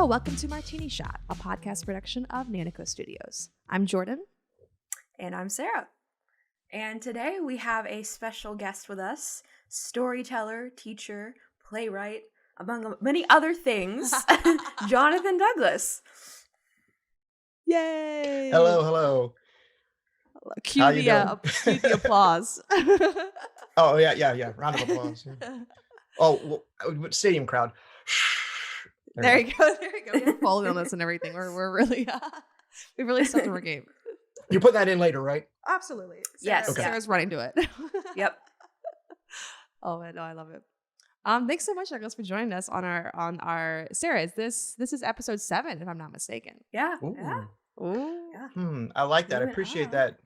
welcome to Martini Shot, a podcast production of nanticoSTUDIOS. I'm Jordyn. And I'm Sarah. And today we have a special guest with us, storyteller, teacher, playwright, among many other things, Jonathan Douglas. Yay! Hello. Cue the applause. Oh, yeah. Round of applause. Yeah. Oh, well, stadium crowd. There you go. We have followed on this and everything. We're really, we really stepped up our game. You put that in later, right? Absolutely. Yes. Okay. Sarah's running to it. Yep. Oh man, no, I love it. Thanks so much, Douglas, for joining us on our Sarah. This is episode 7, if I'm not mistaken. Yeah. Ooh. Yeah. Ooh. Yeah. I like that. I Moving appreciate on. that.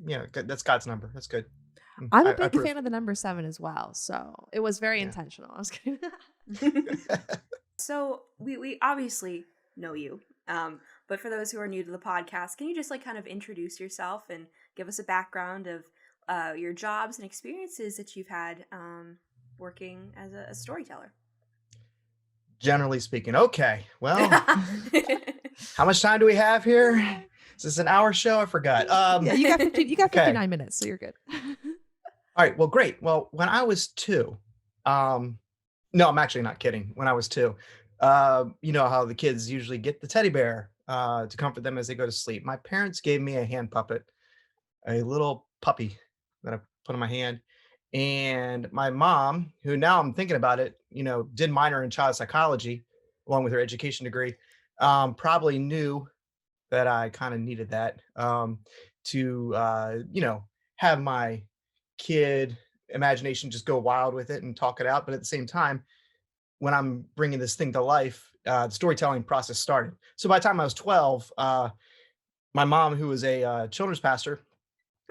Yeah, that's God's number. That's good. I'm a I big fan of the number 7 as well, so it was very intentional. I was kidding. So we obviously know you, but for those who are new to the podcast, can you just kind of introduce yourself and give us a background of your jobs and experiences that you've had working as a storyteller? Generally speaking. Okay. Well, how much time do we have here? Is this an hour show? I forgot. Yeah, you got 59 Okay. minutes, so you're good. All right. Well, great. Well, when I was 2, no, I'm actually not kidding. When I was 2, you know how the kids usually get the teddy bear to comfort them as they go to sleep. My parents gave me a hand puppet, a little puppy that I put in my hand. And my mom, who now I'm thinking about it, did minor in child psychology along with her education degree, probably knew that I kind of needed that to, have my kid imagination just go wild with it and talk it out. But at the same time, when I'm bringing this thing to life, the storytelling process started. So by the time I was 12, my mom, who was a children's pastor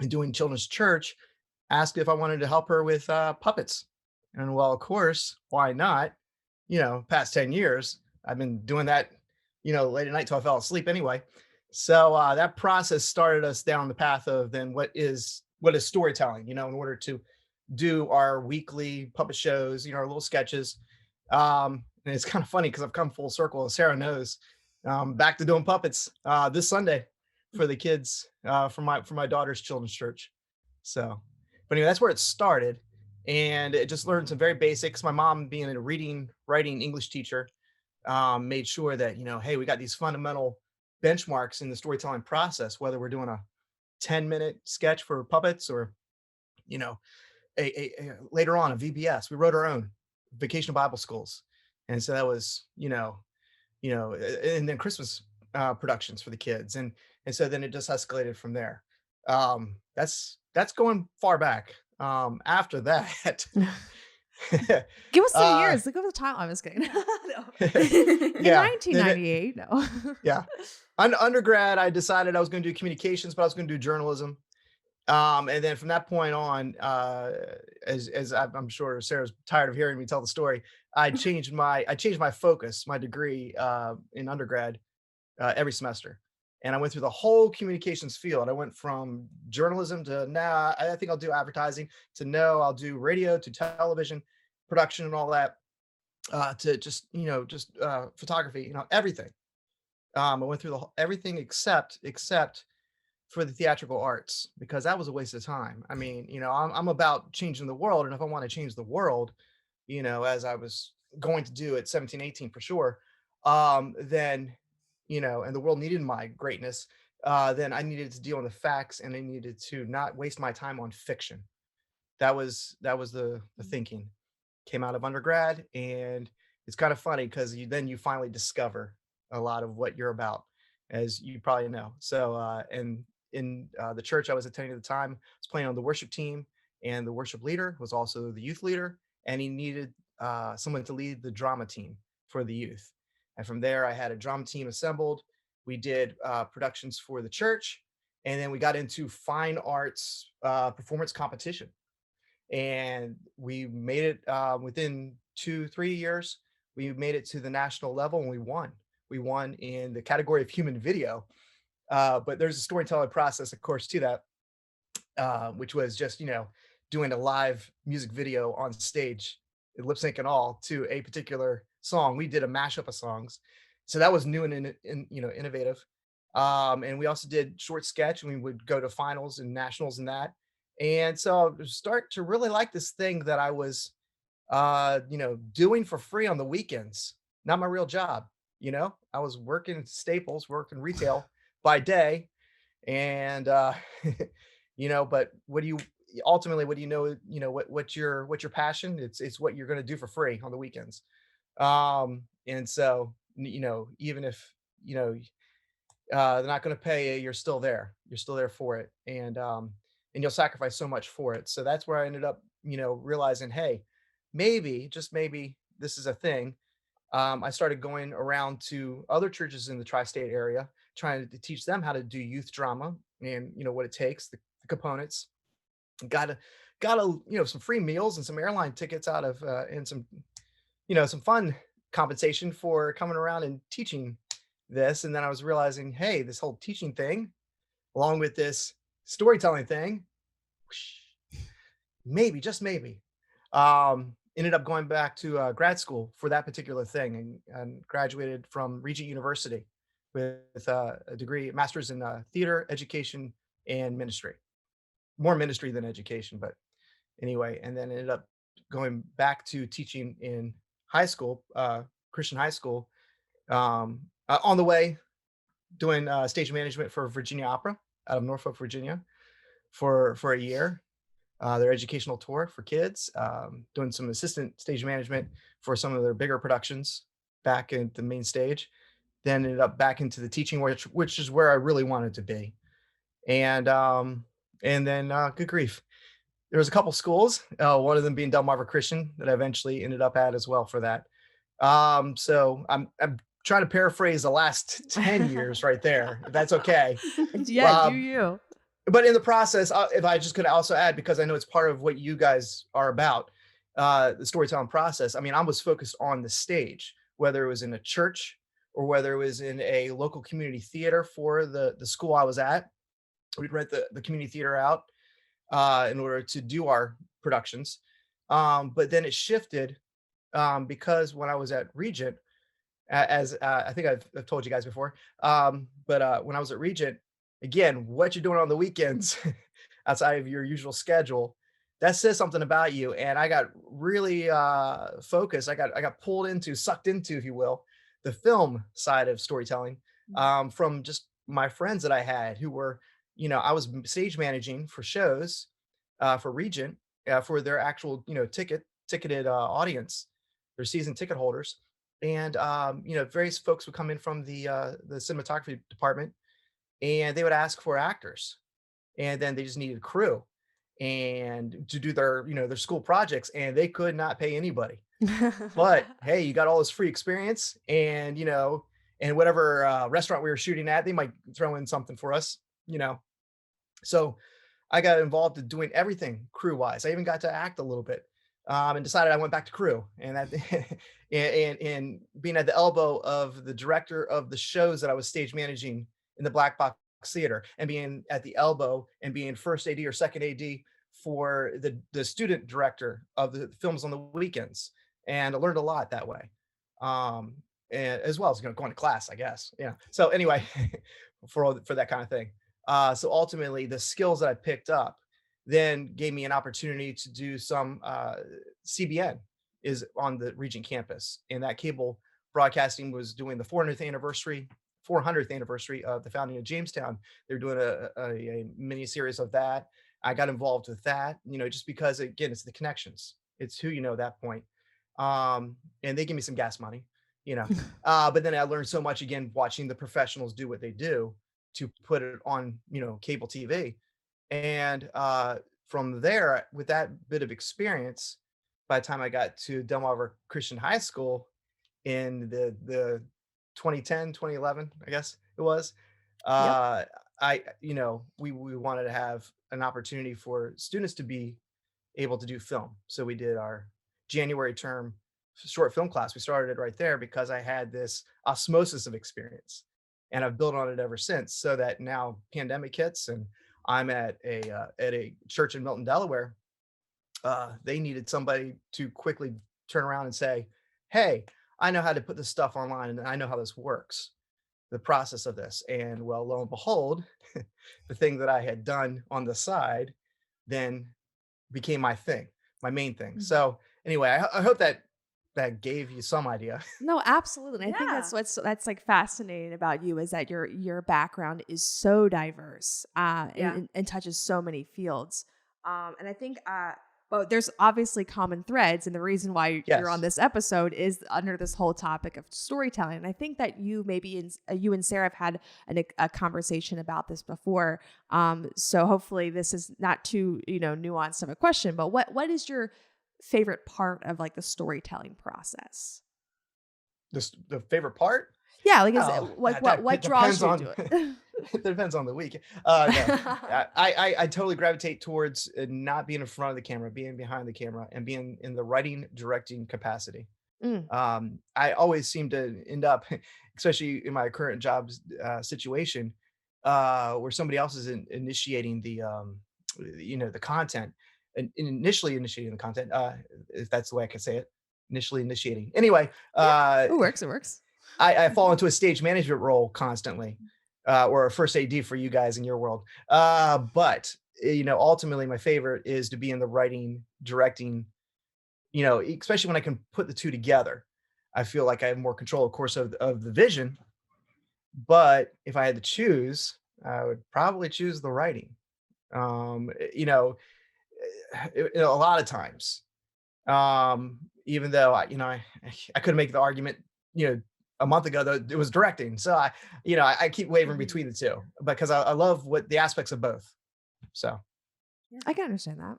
and doing children's church, asked if I wanted to help her with puppets. And well, of course, why not? Past 10 years, I've been doing that, late at night till I fell asleep anyway. So that process started us down the path of then what is storytelling, in order to do our weekly puppet shows, our little sketches. And it's kind of funny because I've come full circle, as Sarah knows, back to doing puppets this Sunday for the kids for my daughter's children's church. So, but anyway, that's where it started. And it just learned some very basics. My mom, being a reading, writing English teacher, made sure that, hey, we got these fundamental benchmarks in the storytelling process, whether we're doing a 10-minute sketch for puppets or, a later on a VBS. We wrote our own vacation Bible schools. And so that was, and then Christmas productions for the kids. And so then it just escalated from there. That's going far back. After that, Give us some years. Look over the time. I was kidding. No. In 1998, no. Yeah. Undergrad, I decided I was going to do communications, but I was going to do journalism. And then from that point on, as I'm sure Sarah's tired of hearing me tell the story, I changed my focus, my degree in undergrad every semester. And I went through the whole communications field. I went from journalism to now I think I'll do advertising, to no, I'll do radio, to television production and all that, to just photography, everything. I went through everything except for the theatrical arts, because that was a waste of time. I mean, I'm about changing the world. And if I want to change the world, as I was going to do at 17, 18 for sure, then, and the world needed my greatness, then I needed to deal with the facts, and I needed to not waste my time on fiction. That was the thinking. Came out of undergrad, and it's kind of funny because you finally discover a lot of what you're about, as you probably know. So, and in the church I was attending at the time, I was playing on the worship team, and the worship leader was also the youth leader, and he needed someone to lead the drama team for the youth. And from there, I had a drama team assembled. We did productions for the church, and then we got into fine arts performance competition. And we made it within 2-3 years. We made it to the national level, and we won. We won in the category of human video. But there's a storytelling process, of course, to that, which was just, doing a live music video on stage, lip sync and all, to a particular song. We did a mashup of songs. So that was new and innovative. And we also did short sketch, and we would go to finals and nationals and that. And so I start to really like this thing that I was doing for free on the weekends, not my real job. I was working at Staples, working retail by day, and but what do you ultimately what do you know? What's your passion? It's what you're going to do for free on the weekends. And so even if you know they're not going to pay you, you're still there. You're still there for it, and you'll sacrifice so much for it. So that's where I ended up, realizing, hey, maybe, just maybe, this is a thing. I started going around to other churches in the tri-state area, trying to teach them how to do youth drama and what it takes, the components. Got a some free meals and some airline tickets out of and some fun compensation for coming around and teaching this. And then I was realizing, hey, this whole teaching thing, along with this storytelling thing, maybe, just maybe, ended up going back to grad school for that particular thing, and graduated from Regent University with a degree, master's in theater, education, and ministry. More ministry than education, but anyway, and then ended up going back to teaching in high school, Christian high school. On the way, doing stage management for Virginia Opera out of Norfolk, Virginia, for a year. Their educational tour for kids, doing some assistant stage management for some of their bigger productions back at the main stage. Then ended up back into the teaching, which is where I really wanted to be. And then good grief, there was a couple schools, one of them being Delmarva Christian, that I eventually ended up at as well for that. So I'm trying to paraphrase the last 10 years right there, if that's okay. Yeah, do you? But in the process, if I just could also add, because I know it's part of what you guys are about, the storytelling process. I mean, I was focused on the stage, whether it was in a church or whether it was in a local community theater for the school I was at. We'd rent the community theater out in order to do our productions. But then it shifted because when I was at Regent, as I think I've told you guys before, but when I was at Regent, again, what you're doing on the weekends outside of your usual schedule, that says something about you. And I got really focused. I got sucked into, if you will, the film side of storytelling, from just my friends that I had who were, I was stage managing for shows for Regent, for their actual, ticketed audience, their season ticket holders. And various folks would come in from the cinematography department, and they would ask for actors, and then they just needed crew and to do their school projects, and they could not pay anybody. But hey, you got all this free experience, and whatever restaurant we were shooting at, they might throw in something for us, so I got involved in doing everything crew wise. I even got to act a little bit, and decided I went back to crew, and that and being at the elbow of the director of the shows that I was stage managing in the black box theater, and being at the elbow and being first AD or second AD for the student director of the films on the weekends. And I learned a lot that way. And as well as going to class, I guess. Yeah. So anyway, for that kind of thing. So ultimately, the skills that I picked up then gave me an opportunity to do some CBN is on the Regent campus, and that cable broadcasting was doing the 400th anniversary of the founding of Jamestown. They're doing a mini series of that. I got involved with that, just because, again, it's the connections. It's who you know at that point. And they give me some gas money, but then I learned so much, again, watching the professionals do what they do to put it on, cable TV. And from there, with that bit of experience, by the time I got to Delmarva Christian High School in the 2010, 2011, I guess it was, Yep. we wanted to have an opportunity for students to be able to do film. So we did our January term short film class. We started it right there because I had this osmosis of experience, and I've built on it ever since. So that now pandemic hits, and I'm at a church in Milton, Delaware. They needed somebody to quickly turn around and say, "Hey, I know how to put this stuff online and I know how this works, the process of this. And well, lo and behold, the thing that I had done on the side then became my thing, my main thing. Mhm. So anyway, I hope that gave you some idea. No, absolutely. And I think Yeah. that's like fascinating about you is that your background is so diverse Yeah. and touches so many fields. And I think well, there's obviously common threads, and the reason why you're on Yes. this episode is under this whole topic of storytelling. And I think that you and Sarah have had a conversation about this before. So hopefully this is not too nuanced of a question. But what is your favorite part of like the storytelling process? The favorite part? Yeah, like Oh, what it draws depends you on to it? it depends on the week. No, I totally gravitate towards not being in front of the camera, being behind the camera, and being in the writing directing capacity. Mm, I always seem to end up, especially in my current job situation, where somebody else is initiating the content, and initially initiating the content, if that's the way I can say it, initially initiating. Anyway, yeah, uh, it works. It works. I fall into a stage management role constantly, or a first AD for you guys in your world. But ultimately, my favorite is to be in the writing, directing. Especially when I can put the two together. I feel like I have more control, of course, of the vision. But if I had to choose, I would probably choose the writing. Um, you know, a lot of times, even though I could make the argument, a month ago that it was directing. So I keep wavering Mhm. between the two because I love what the aspects of both. So I can understand that.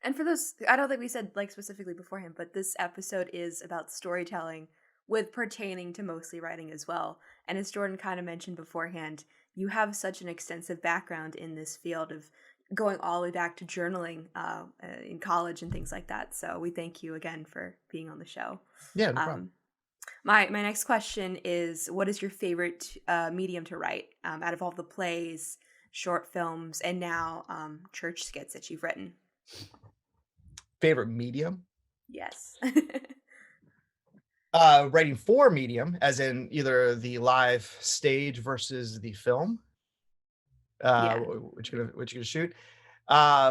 And for those, I don't think we said like specifically beforehand, but this episode is about storytelling with pertaining to mostly writing as well. And as Jordyn kind of mentioned beforehand, you have such an extensive background in this field of going all the way back to journaling in college and things like that. So we thank you again for being on the show. yeah, no problem. My next question is, what is your favorite medium to write out of all the plays, short films, and now church skits that you've written? Favorite medium? Yes. Writing for medium, as in either the live stage versus the film. Yeah. What you're gonna shoot.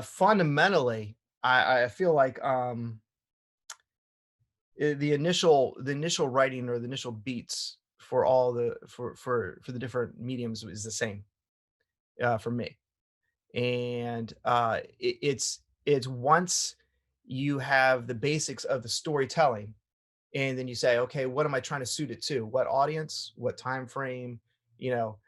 Fundamentally, I feel like the initial writing or the initial beats for all for the different mediums is the same for me. And it's once you have the basics of the storytelling, and then you say, okay, what am I trying to suit it to? What audience? What time frame? You know,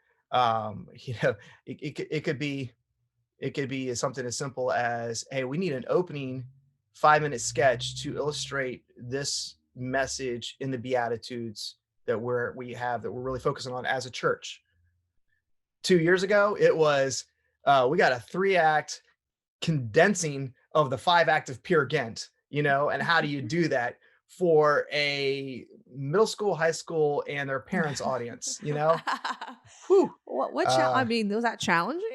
it could be something as simple as, hey, we need an opening 5-minute sketch to illustrate this message in the Beatitudes that we're really focusing on as a church. 2 years ago, it was we got a 3-act condensing of the 5-act of Peer Gynt, and how do you do that for a middle school, high school, and their parents' audience, Whew. I mean, was that challenging?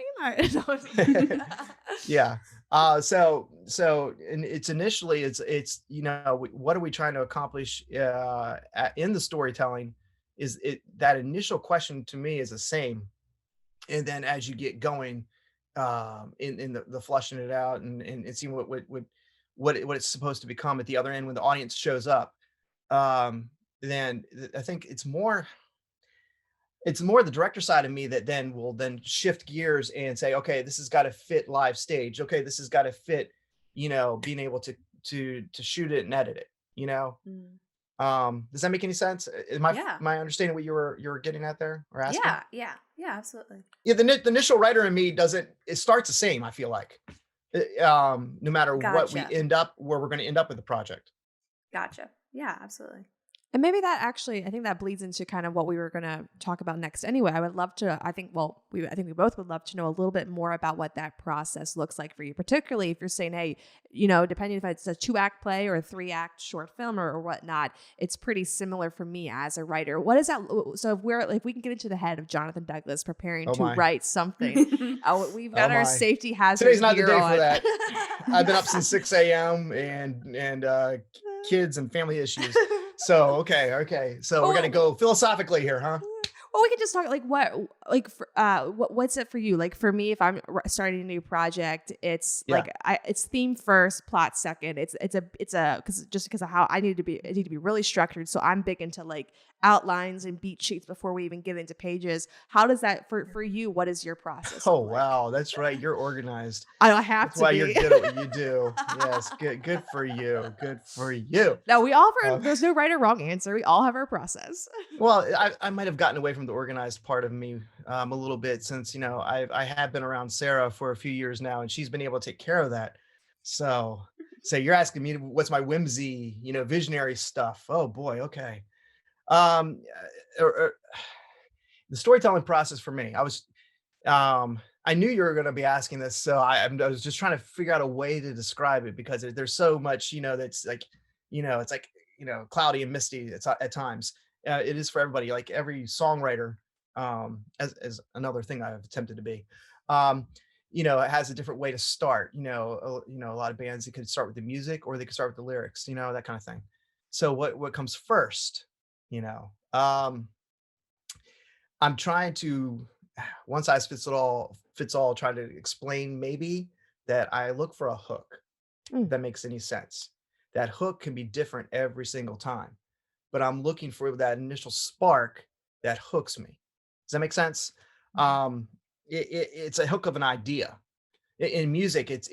Yeah. And it's initially what are we trying to accomplish in the storytelling? Is it that initial question to me is the same, and then as you get going, in the fleshing it out and seeing what it's supposed to become at the other end when the audience shows up, then I think it's more the director side of me that then will shift gears and say, okay, this has got to fit live stage. Okay, this has got to fit, being able to shoot it and edit it. Does that make any sense? Am Yeah. I understanding what you were getting at there or asking? Yeah, absolutely. Yeah, the initial writer in me it starts the same, I feel like. No matter what we Gotcha. end up, where we're going to end up with the project. Gotcha. Yeah, absolutely. And maybe that actually, I think that bleeds into kind of what we were going to talk about next anyway. I would love to, I think we both would love to know a little bit more about what that process looks like for you, particularly if you're saying, hey, depending if it's a 2-act play or a 3-act short film or whatnot, it's pretty similar for me as a writer. What is that? So if we can get into the head of Jonathan Douglas preparing to write something, we've got our safety hazard. Today's not the day on. for that. I've been up since 6 a.m. and kids and family issues. So okay. So we're gonna Oh, go philosophically here, huh? well, we could just talk like what's it for you? Like for me, if I'm starting a new project, it's Yeah. like it's theme first, plot second. It's a because of how I need to be really structured. So I'm big into like outlines and beat sheets before we even get into pages. How does that for you? What does your process Oh look like? wow, that's right. You're organized. I have That's to why you're be. good at what you do. Yes, good for you. Good for you. No, we all Um, there's no right or wrong answer. We all have our process. well, I might have gotten away from the organized part of me a little bit since I have been around Sarah for a few years now, and she's been able to take care of that. So you're asking me what's my whimsy, visionary stuff. Oh boy, okay. Um, the storytelling process for me, I knew you were going to be asking this, so I was just trying to figure out a way to describe it because there's so much, that's like, it's like, cloudy and misty at times. It is for everybody, like every songwriter, as another thing I've attempted to be, it has a different way to start. A lot of bands, it could start with the music or they could start with the lyrics, that kind of thing. So what comes first? You know, um, I'm trying to one size fits all try to explain maybe that I look for a hook Mm, that makes any sense. That hook can be different every single time, but I'm looking for that initial spark that hooks me. Does that make sense? mhm. It's a hook of an idea. In music, it's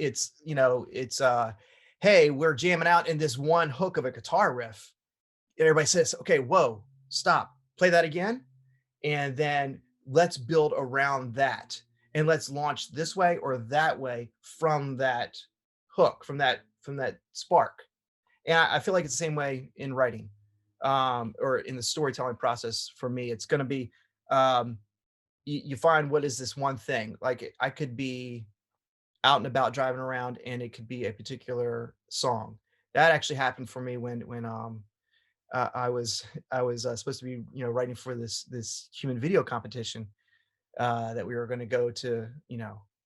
hey, we're jamming out in this one hook of a guitar riff. And everybody says, okay, whoa, stop, play that again, and then let's build around that and let's launch this way or that way from that hook, from that spark. And I feel like it's the same way in writing, or in the storytelling process. For me, it's going to be, you find what is this one thing. Like I could be out and about driving around and it could be a particular song that actually happened for me when I was supposed to be, writing for this human video competition, that we were going to go to,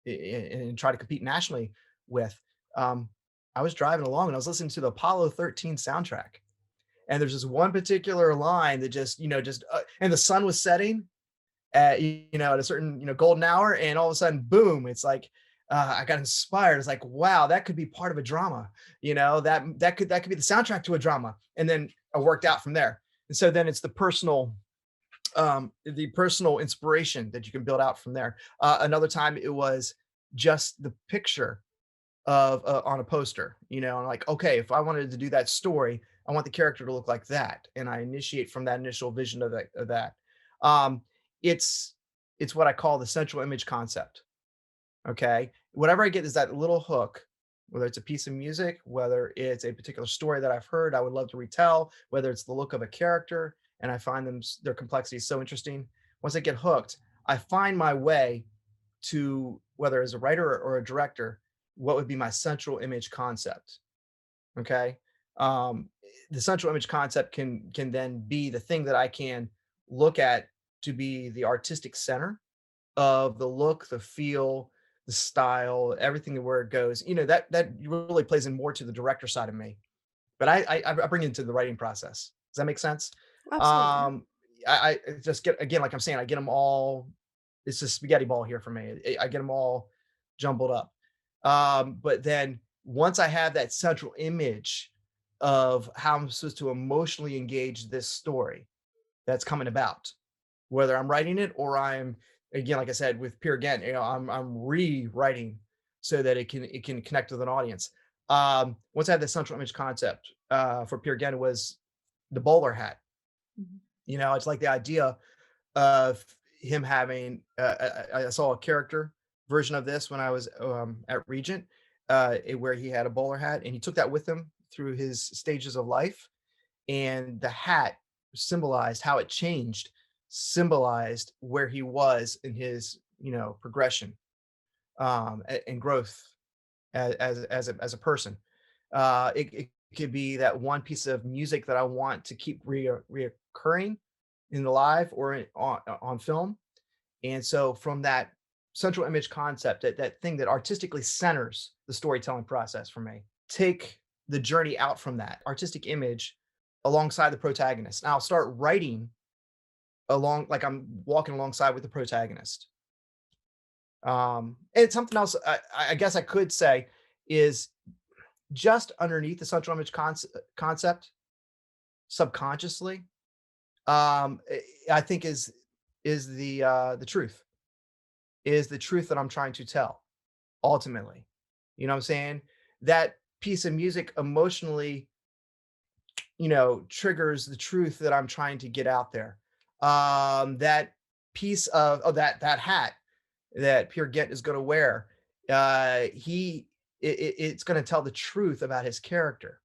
and try to compete nationally with. Um, I was driving along and I was listening to the Apollo 13 soundtrack, and there's this one particular line that and the sun was setting at at a certain golden hour, and all of a sudden, boom! It's like I got inspired. It's like, wow, that could be part of a drama. That could be the soundtrack to a drama, and then I worked out from there. And so then it's the personal inspiration that you can build out from there. Another time it was just the picture of on a poster, and like, okay, if I wanted to do that story, I want the character to look like that, and I initiate from that initial vision of that. Um, it's it's what I call the central image concept. Okay, whatever I get is that little hook, whether it's a piece of music, whether it's a particular story that I've heard I would love to retell, whether it's the look of a character, and I find their complexity so interesting. Once I get hooked, I find my way to, whether as a writer or a director, what would be my central image concept. Okay. um, the central image concept can then be the thing that I can look at to be the artistic center of the look, the feel, the style, everything, where it goes. That really plays in more to the director side of me, but I bring it into the writing process. Does that make sense? Absolutely. um I just get, again, like I'm saying, I get them all. It's a spaghetti ball here for me. I get them all jumbled up. But then once I have that central image of how I'm supposed to emotionally engage this story that's coming about, whether I'm writing it or I'm, again, like I said, with Peer Again, I'm rewriting so that it can connect with an audience. Once I had the central image concept, for Peer Again, it was the bowler hat. Mhm. It's like the idea of him having. I saw a character version of this when I was, at Regent, where he had a bowler hat, and he took that with him through his stages of life, and the hat symbolized how it changed, symbolized where he was in his progression, and growth as a person. It could be that one piece of music that I want to keep reoccurring in the live or on film. And so from that central image concept, that thing that artistically centers the storytelling process for me, take the journey out from that artistic image alongside the protagonist. And I'll start writing along, like I'm walking alongside with the protagonist. And something else I guess I could say is just underneath the central image concept, subconsciously, I think is the truth, is the truth that I'm trying to tell ultimately. You know what I'm saying? That piece of music emotionally, triggers the truth that I'm trying to get out there. That piece of that hat that Peer Gynt is going to wear, it's going to tell the truth about his character.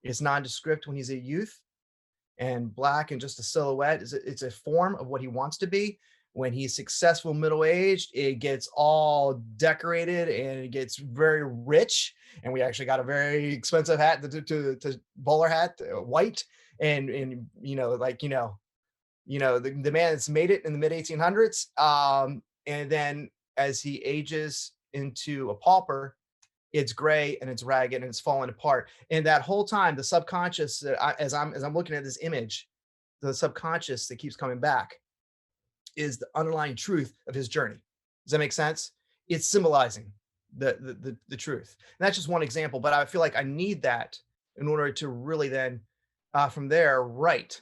It's nondescript when he's a youth, and black and just a silhouette. It's a form of what he wants to be. When he's successful middle aged, it gets all decorated and it gets very rich. And we actually got a very expensive hat, to bowler hat, white, and the man that's made it in the mid 1800s. And then as he ages into a pauper, it's gray and it's ragged and it's falling apart. And that whole time, the subconscious, as I'm looking at this image, the subconscious that keeps coming back is the underlying truth of his journey. Does that make sense? It's symbolizing the truth. And that's just one example, but I feel like I need that in order to really then, from there, write.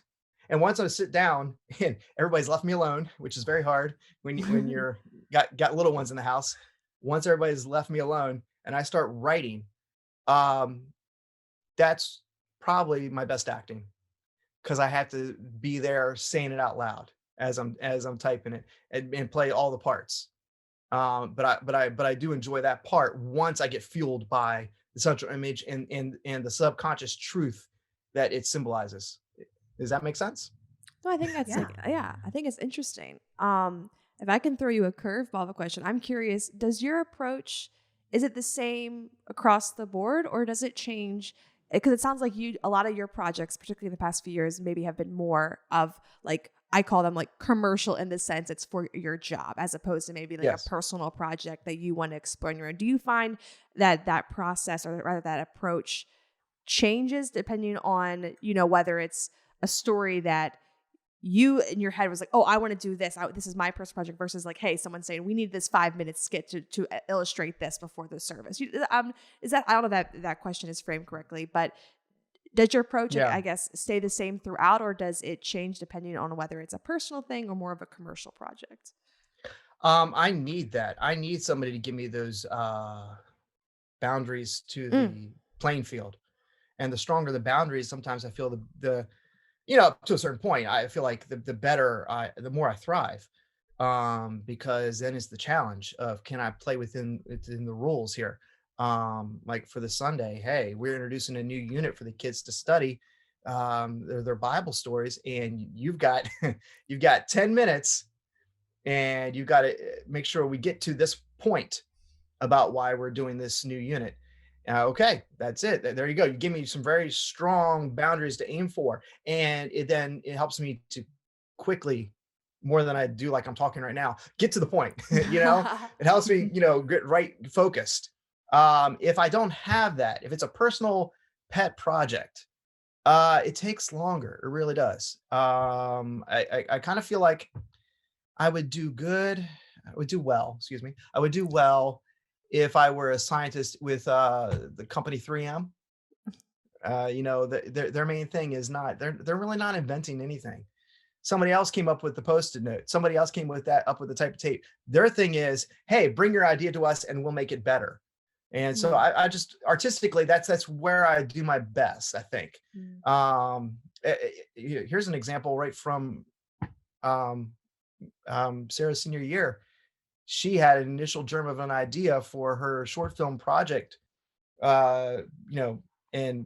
And once I sit down and everybody's left me alone, which is very hard when you're got little ones in the house. Once everybody's left me alone and I start writing, that's probably my best acting, because I have to be there saying it out loud as I'm typing it, and play all the parts. But I do enjoy that part once I get fueled by the central image and the subconscious truth that it symbolizes. Does that make sense? No, I think that's I think it's interesting. If I can throw you a curveball of a question, I'm curious, does your approach, is it the same across the board, or does it change? Because it sounds like a lot of your projects, particularly in the past few years, maybe have been more of, like, I call them like commercial, in the sense it's for your job, as opposed to maybe like a personal project that you want to explore on your own. Do you find that process, or rather that approach, changes depending on, whether it's a story that you in your head was like, oh, I want to do this. This is my personal project, versus like, hey, someone's saying we need this 5-minute skit to illustrate this before the service. Is that, I don't know if that question is framed correctly, but does your approach, I guess, stay the same throughout, or does it change depending on whether it's a personal thing or more of a commercial project? I need that. I need somebody to give me those boundaries to the playing field. And the stronger the boundaries, sometimes I feel the to a certain point, I feel like the better the more I thrive. Because then it's the challenge of, can I play within the rules here? Like for the Sunday, hey, we're introducing a new unit for the kids to study their Bible stories, and you've got 10 minutes, and you've got to make sure we get to this point about why we're doing this new unit. Okay, that's it. There you go. You give me some very strong boundaries to aim for, and it helps me to quickly, more than I do like I'm talking right now, get to the point. It helps me, get right focused. If I don't have that, if it's a personal pet project, it takes longer. It really does. I kind of feel like I would do well if I were a scientist with the company 3M. Their main thing is they're really not inventing anything. Somebody else came up with the Post-it note. Somebody else came up with the type of tape. Their thing is, hey, bring your idea to us and we'll make it better. And so I just artistically, that's where I do my best, I think. Here's an example right from Sarah's senior year. She had an initial germ of an idea for her short film project, and I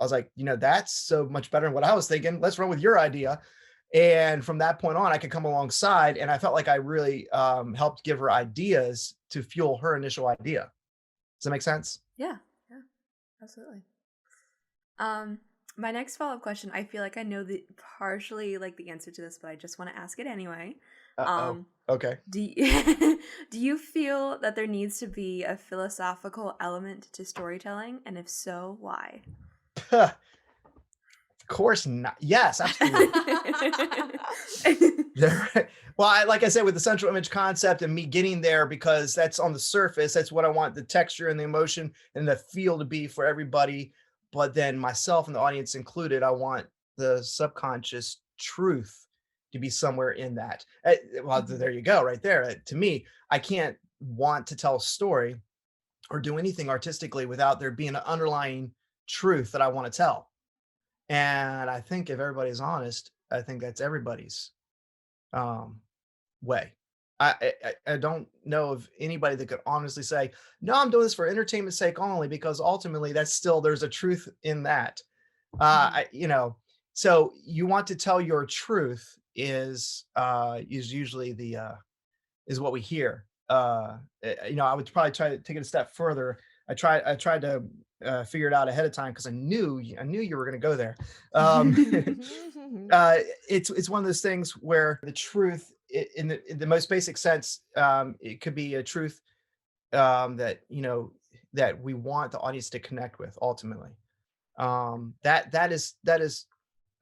was like, that's so much better than what I was thinking. Let's run with your idea. And from that point on, I could come alongside, and I felt like I really helped give her ideas to fuel her initial idea. Does that make sense? Yeah, absolutely. My next follow-up question, I feel like I know partially like the answer to this, but I just want to ask it anyway. Okay. Do you feel that there needs to be a philosophical element to storytelling, and if so, why? Of course not. Yes, absolutely. Well, like I said, with the central image concept and me getting there, because that's on the surface, that's what I want the texture and the emotion and the feel to be for everybody. But then myself and the audience included, I want the subconscious truth to be somewhere in that. Well, Mhm. there you go, right there. To me, I can't want to tell a story or do anything artistically without there being an underlying truth that I want to tell. And I think if everybody's honest, I think that's everybody's um, way. I don't know of anybody that could honestly say, no, I'm doing this for entertainment's sake only, because ultimately that's still, there's a truth in that. Mhm. So you want to tell your truth is usually is what we hear. I would probably try to take it a step further. I tried to figure it out ahead of time because I knew you were going to go there. Um, it's one of those things where the truth, in the most basic sense, it could be a truth that that we want the audience to connect with ultimately. That is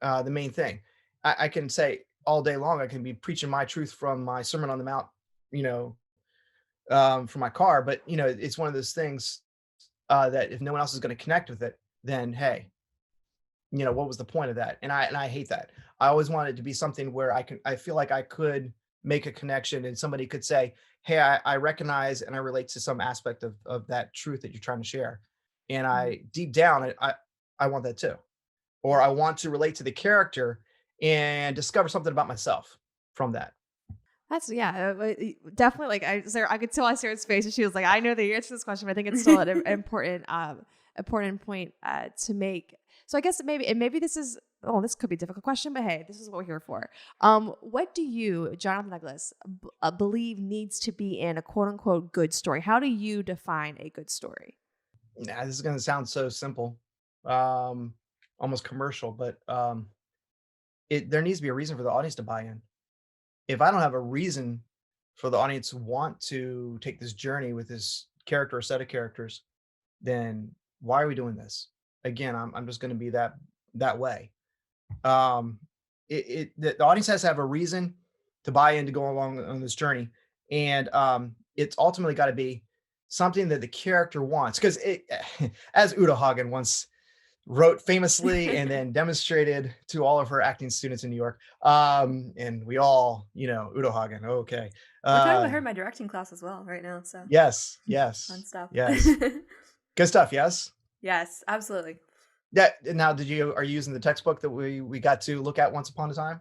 the main thing. I can say all day long. I can be preaching my truth from my Sermon on the Mount, you know, from my car. But it's one of those things that if no one else is going to connect with it, then hey, what was the point of that? And I hate that. I always want it to be something where I feel like I could make a connection and somebody could say, hey, I recognize and I relate to some aspect of that truth that you're trying to share. And Mhm. I deep down, I want that too. Or Yeah. I want to relate to the character and discover something about myself from that. That's yeah, definitely. Like Sarah, I could tell on Sarah's face, and she was like, "I know the answer to this question, but I think it's still an important point to make." So I guess maybe this is this could be a difficult question, but hey, this is what we're here for. What do you, Jonathan Douglas, believe needs to be in a quote unquote good story? How do you define a good story? Nah, this is going to sound so simple, um, almost commercial, but there needs to be a reason for the audience to buy in. If I don't have a reason for the audience to want to take this journey with this character or set of characters, then why are we doing this? Again, I'm just going to be that way. Um, the audience has to have a reason to buy in to go along on this journey, and it's ultimately got to be something that the character wants. Because as Uta Hagen once wrote famously and then demonstrated to all of her acting students in New York. And we all, Udo Hagen. Okay. We're talking about Uh, her in my directing class as well right now, so yes, fun yes, stuff. yes. Good stuff. Yes. Yes, absolutely. Yeah. Now, are you using the textbook that we got to look at once upon a time?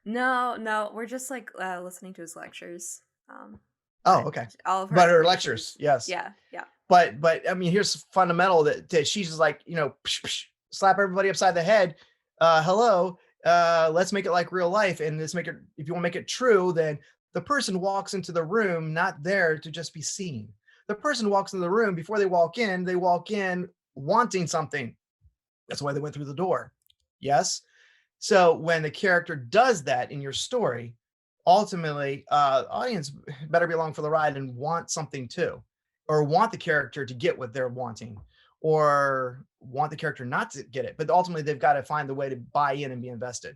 No, we're just like listening to his lectures. Oh, But okay. all of her But her animation lectures, is yes. yeah, yeah. But I mean, here's fundamental that she's just like, psh, psh, slap everybody upside the head. Hello, let's make it like real life, and let's make it. If you want to make it true, then the person walks into the room not there to just be seen. The person walks into the room before they walk in. They walk in wanting something. That's why they went through the door. Yes. So when the character does that in your story, ultimately, audience better be along for the ride and want something too, or want the character to get what they're wanting, or want the character not to get it. But ultimately, they've got to find the way to buy in and be invested.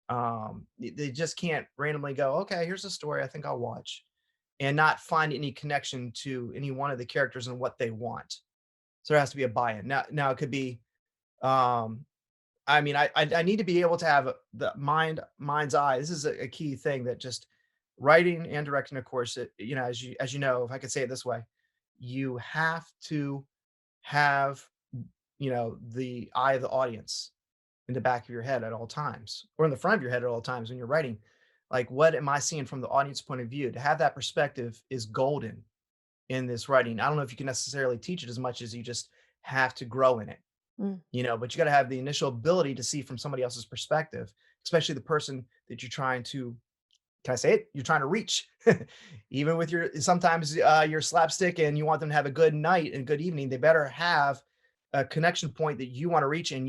They just can't randomly go, okay, here's a story I think I'll watch, and not find any connection to any one of the characters and what they want. So there has to be a buy-in. Now it could be um, I mean, I need to be able to have the mind's eye. This is a key thing that just writing and directing, of course, as you know, if I could say it this way, you have to have, the eye of the audience in the back of your head at all times, or in the front of your head at all times when you're writing. Like, what am I seeing from the audience point of view? To have that perspective is golden in this writing. I don't know if you can necessarily teach it as much as you just have to grow in it, Mm. but you got to have the initial ability to see from somebody else's perspective, especially the person that you're trying to, can I say it, you're trying to reach. Even with sometimes your slapstick and you want them to have a good night and good evening, they better have a connection point that you want to reach, and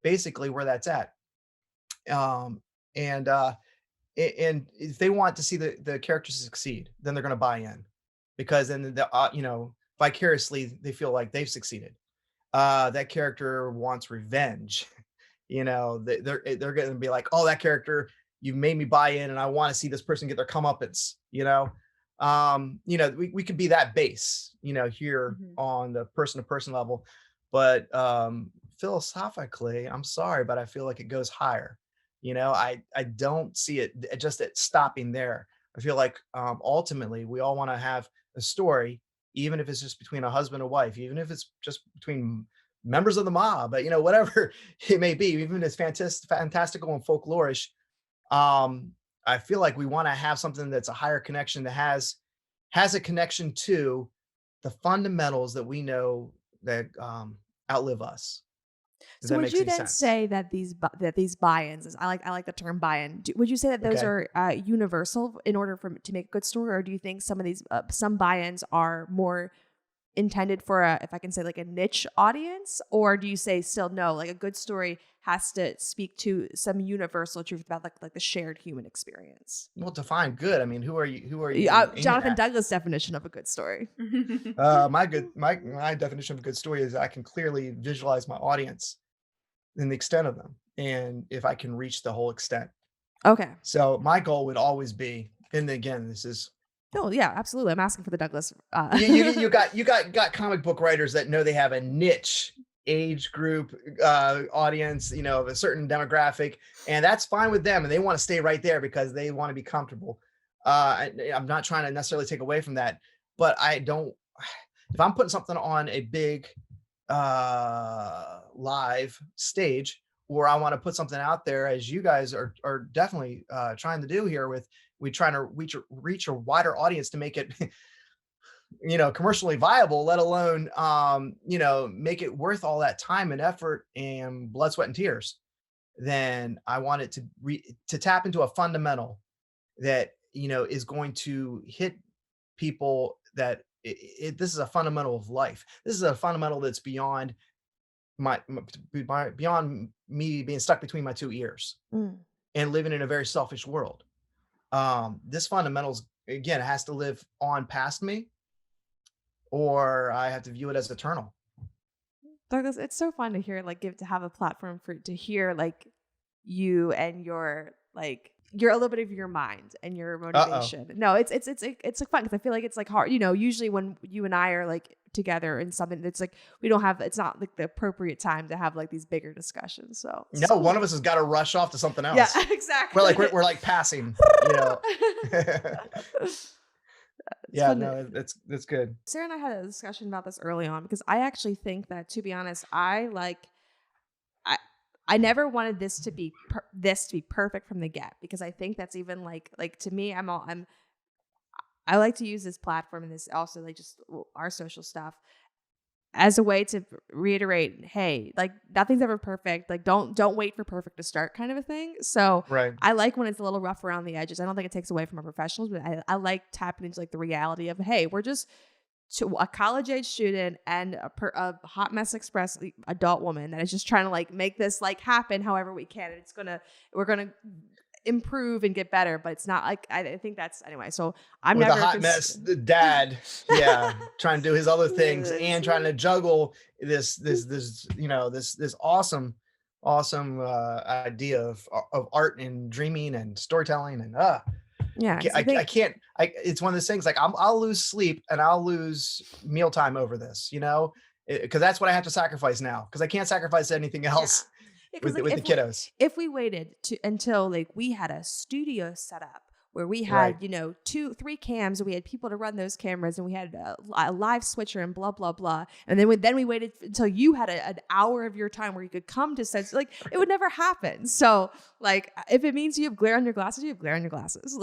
basically where that's at. um and and if they want to see the characters succeed, then they're going to buy in, because then vicariously they feel like they've succeeded. That character wants revenge. they're going to be like, oh, that character, you made me buy in and I want to see this person get their comeuppance, we could be that base, here on the person to person level, but philosophically, I'm sorry, but I feel like it goes higher. I don't see it just at stopping there. I feel like ultimately we all want to have a story, even if it's just between a husband and wife, even if it's just between members of the mob, but whatever it may be, even if it's fantastical and folklorish. I feel like we want to have something that's a higher connection, that has a connection to the fundamentals that we know that outlive us. So would you then say that these buy-ins, I like the term buy-in. Would you say that those are universal in order to make a good story, or do you think some of these some buy-ins are more intended for if I can say like a niche audience, or do you say still no, like a good story has to speak to some universal truth about like the shared human experience? Well, define good. I mean, who are you? Jonathan Douglas' definition of a good story. My definition of a good story is I can clearly visualize my audience and the extent of them, and if I can reach the whole extent. Okay. So my goal would always be, and again, this is. Oh yeah, absolutely. I'm asking for the Douglas. You got comic book writers that know they have a niche age group audience, of a certain demographic, and that's fine with them, and they want to stay right there because they want to be comfortable. I'm not trying to necessarily take away from that, but I don't. If I'm putting something on a big live stage, or I want to put something out there, as you guys are definitely trying to do here, with we trying to reach a wider audience to make it commercially viable, let alone make it worth all that time and effort and blood, sweat, and tears, then I want it to tap into a fundamental that is going to hit people, that this is a fundamental of life. This is a fundamental that's beyond beyond me being stuck between my two ears and living in a very selfish world. This fundamentals, again, it has to live on past me, or I have to view it as eternal. Douglas, it's so fun to hear, to have a platform to hear you and your a little bit of your mind and your motivation. No, it's fun because I feel like it's hard. Usually when you and I are together in something, it's we don't have. It's not the appropriate time to have these bigger discussions. So no, cool. One of us has got to rush off to something else. Yeah, exactly. We're passing. Yeah, no, that's good. Sarah and I had a discussion about this early on because I actually think that, to be honest, I never wanted this to be perfect from the get, because I think that's even to me, I like to use this platform and this also just our social stuff as a way to reiterate, hey, nothing's ever perfect. Don't wait for perfect to start, kind of a thing. So right. I like when it's a little rough around the edges. I don't think it takes away from our professionals, but I like tapping into the reality of, hey, we're just a college age student and a hot mess express adult woman that is just trying to make this happen however we can. And we're gonna improve and get better, but it's not I think that's anyway. So I'm with never a hot mess dad, trying to do his other things and trying to juggle this awesome idea of art and dreaming and storytelling and I can't. It's one of those things I'll lose sleep and I'll lose mealtime over this, because that's what I have to sacrifice now, because I can't sacrifice anything else. With the kiddos. If we waited until we had a studio set up where we had, 2-3 cams, and we had people to run those cameras, and we had a live switcher and blah, blah, blah. And then we waited until you had an hour of your time where you could come to sense, it would never happen. So if it means you have glare on your glasses, you have glare on your glasses.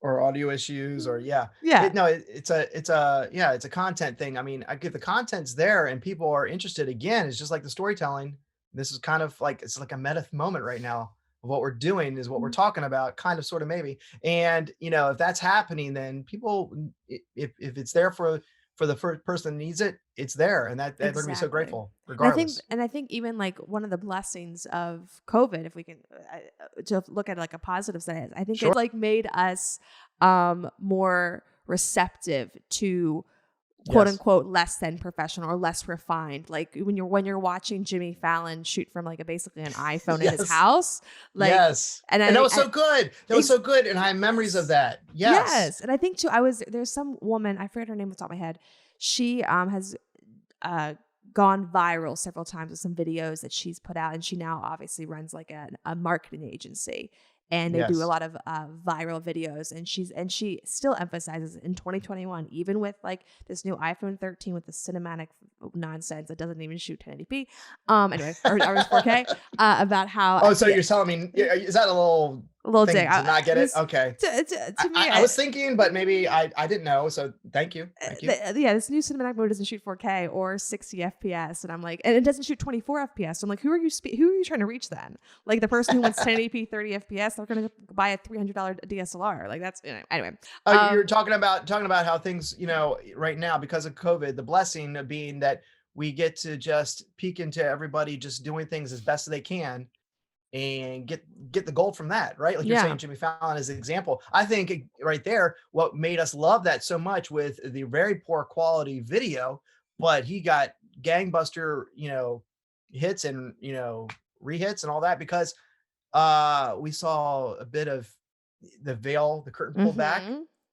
Or audio issues, or it's a content thing. I mean, the content's there and people are interested. Again, it's just like the storytelling. This is kind of it's a meta moment right now of what we're doing is what we're talking about, kind of, sort of, maybe. And if that's happening, then people, if it's there for the first person that needs it, it's there, and they're gonna be so grateful regardless. And I think even one of the blessings of COVID, if we can to look at a positive side, I think it made us more receptive to quote Yes. unquote less than professional or less refined. Like when you're watching Jimmy Fallon shoot from like basically an iPhone in his Yes. house, like, Yes. and And that was I so good. That was so good. And I have memories of that. Yes. yes, and I think too, there's some woman, I forget her name off the top of my head. She has uh gone viral several times with some videos that she's put out, and she now obviously runs like a marketing agency, and they do a Yes. lot of viral videos, and she still emphasizes in 2021, even with like this new iPhone 13 with the cinematic nonsense that doesn't even shoot 1080p anyway, or 4K, about how Oh, so you're telling me, is that a little thing dig to not get it? Okay. to me, I was thinking, but maybe I didn't know. So thank you. Thank you. This new cinematic mode doesn't shoot 4K or 60 FPS, and I'm like, and it doesn't shoot 24 FPS. So I'm like, who are you trying to reach then? Like the person who wants 1080p 30 FPS, they're gonna buy a $300 DSLR. Like that's anyway. Oh, you're talking about how things, right now because of COVID, the blessing of being that we get to just peek into everybody just doing things as best as they can and get the gold from that, right? Like you're saying, Jimmy Fallon as an example. I think right there, what made us love that so much with the very poor quality video, but he got gangbuster, hits and rehits and all that because we saw a bit of the curtain pulled back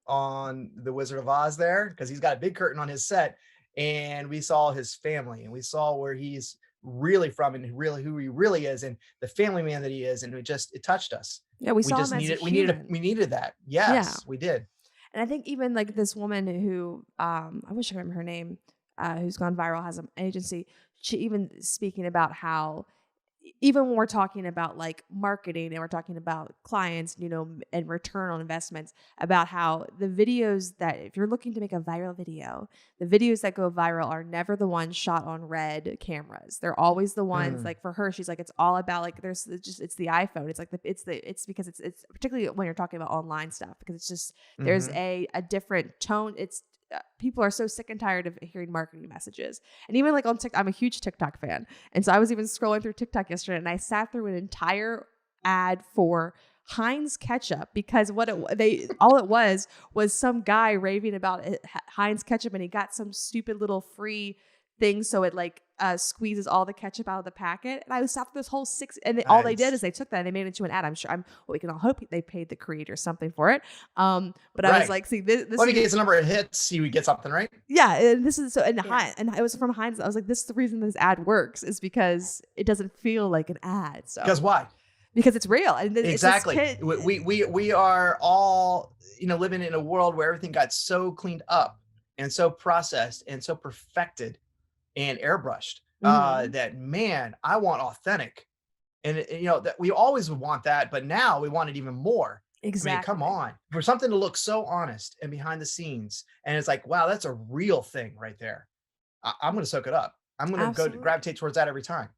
on the Wizard of Oz there because he's got a big curtain on his set, and we saw his family and we saw where he's really from and really who he really is and the family man that he is, and it touched us. Yeah, we saw him as a human. We needed that. Yes, we did. And I think even like this woman who I wish I remember her name, who's gone viral, has an agency. She even speaking about how even when we're talking about like marketing and we're talking about clients, and return on investments, about how the videos that if you're looking to make a viral video, the videos that go viral are never the ones shot on Red cameras. They're always the ones like for her, she's like, it's all about like it's the iPhone. It's like it's because it's particularly when you're talking about online stuff, because it's just there's a different tone. It's people are so sick and tired of hearing marketing messages. And even like on TikTok, I'm a huge TikTok fan. And so I was even scrolling through TikTok yesterday and I sat through an entire ad for Heinz ketchup because all it was some guy raving about Heinz ketchup, and he got some stupid little free thing so it like squeezes all the ketchup out of the packet. And I sat through this whole all they did is they took that and they made it into an ad. We can all hope they paid the creator something for it. But I was like, see, this well, if he gets a number of hits, you would get something, right? Yeah, and this is and it was from Heinz. I was like, this is the reason this ad works is because it doesn't feel like an ad. So because why? Because it's real. And exactly. We are all living in a world where everything got so cleaned up and so processed and so perfected and airbrushed that, man, I want authentic. And that we always would want that, but now we want it even more. Exactly. I mean, come on, for something to look so honest and behind the scenes, and it's like, wow, that's a real thing right there. I'm going to soak it up. I'm going to gravitate towards that every time.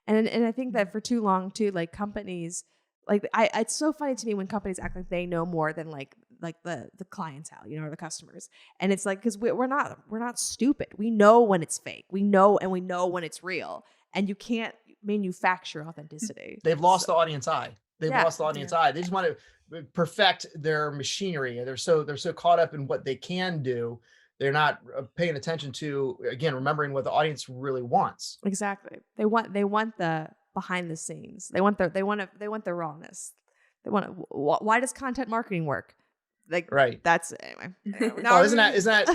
And I think that for too long too, like companies, like it's so funny to me when companies act like they know more than like the clientele, or the customers. And it's like, because we're not stupid. We know when it's fake. We know when it's real. And you can't manufacture authenticity. They've lost the audience eye. They've lost the audience eye. They just want to perfect their machinery. They're so caught up in what they can do. They're not paying attention to, again, remembering what the audience really wants. Exactly. They want the behind the scenes. They want the rawness. Why does content marketing work? Like, right. That's anyway. Isn't that